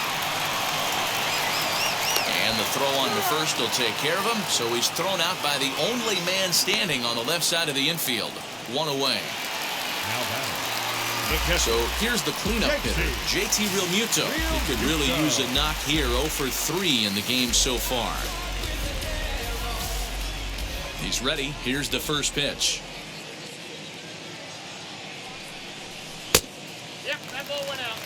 And the throw on to first will take care of him. So he's thrown out by the only man standing on the left side of the infield. One away. So here's the cleanup hitter, JT Realmuto. He could really use a knock here. 0 for 3 in the game so far. He's ready. Here's the first pitch. Yep, that ball went out.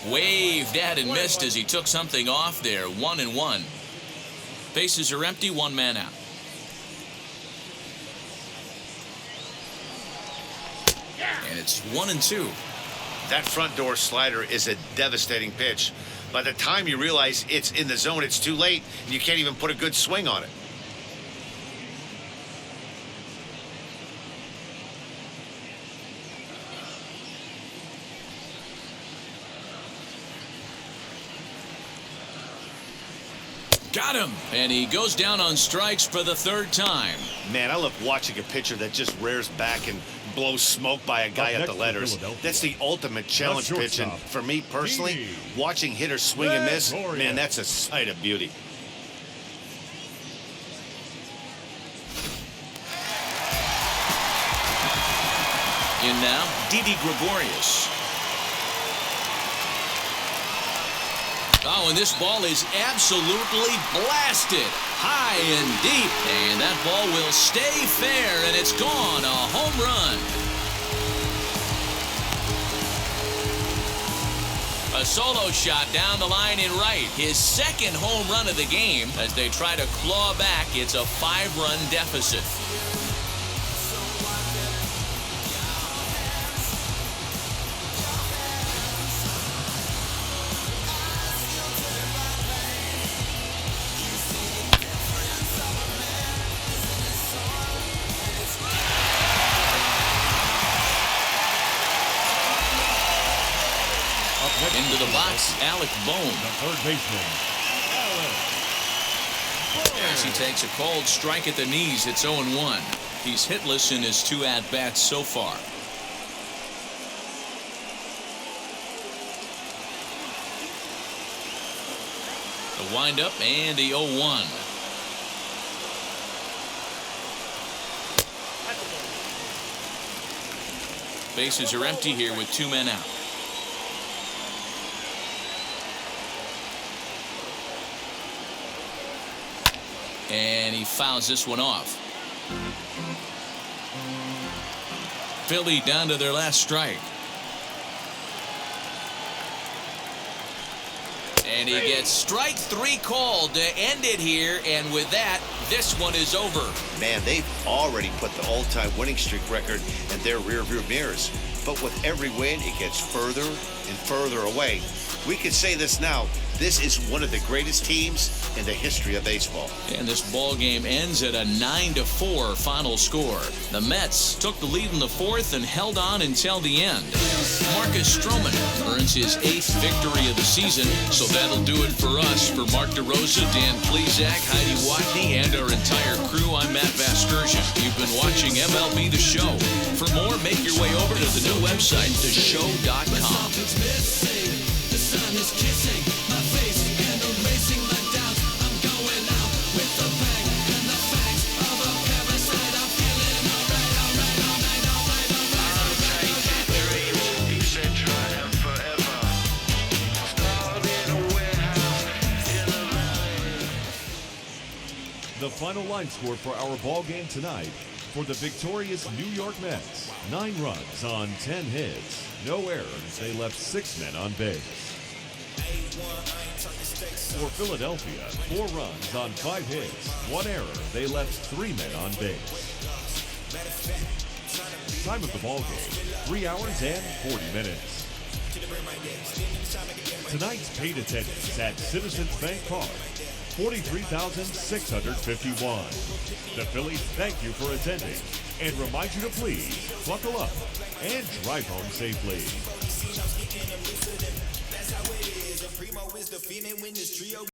Waved at and missed as he took something off there. 1-1. Bases are empty. One man out. And it's 1-2. That front door slider is a devastating pitch. By the time you realize it's in the zone, it's too late, and you can't even put a good swing on it. Got him. And he goes down on strikes for the third time. Man, I love watching a pitcher that just rears back and blows smoke by a guy at the letters. That's the ultimate challenge pitch. And for me personally, watching hitters swing and miss, man, that's a sight of beauty. In now, Didi Gregorius. Oh, and this ball is absolutely blasted high and deep. And that ball will stay fair, and it's gone. A home run. A solo shot down the line in right. His second home run of the game as they try to claw back. It's a 5-run deficit. Into the box, Alec Bohm. The third baseman, Alec Bohm. As he takes a cold strike at the knees, it's 0-1. He's hitless in his 2 at-bats so far. The windup and the 0-1. Bases are empty here with 2 men out. And he fouls this one off. Philly down to their last strike. And he gets strike 3 called to end it here. And with that, this one is over. Man, they've already put the all-time winning streak record in their rearview mirrors. But with every win, it gets further and further away. We can say this now. This is one of the greatest teams in the history of baseball. And this ball game ends at a 9-4 final score. The Mets took the lead in the 4th and held on until the end. Marcus Stroman earns his 8th victory of the season. So that'll do it for us. For Mark DeRosa, Dan Plezak, Heidi Watney, and our entire crew, I'm Matt Vasgersian. You've been watching MLB The Show. For more, make your way over to the new website, theshow.com. The sun is kissing my face and erasing my doubts. I'm going out with the bang and the fangs of a parasite. I'm feeling alright. He said triumph forever. Starred in a warehouse in a valley. The final line score for our ball game tonight for the victorious New York Mets: 9 runs on 10 hits, no errors. They left 6 men on base. For Philadelphia, 4 runs on 5 hits, 1 error. They left 3 men on base. Time of the ball game, 3 hours and 40 minutes. Tonight's paid attendance at Citizens Bank Park, 43,651. The Phillies thank you for attending and remind you to please buckle up and drive home safely.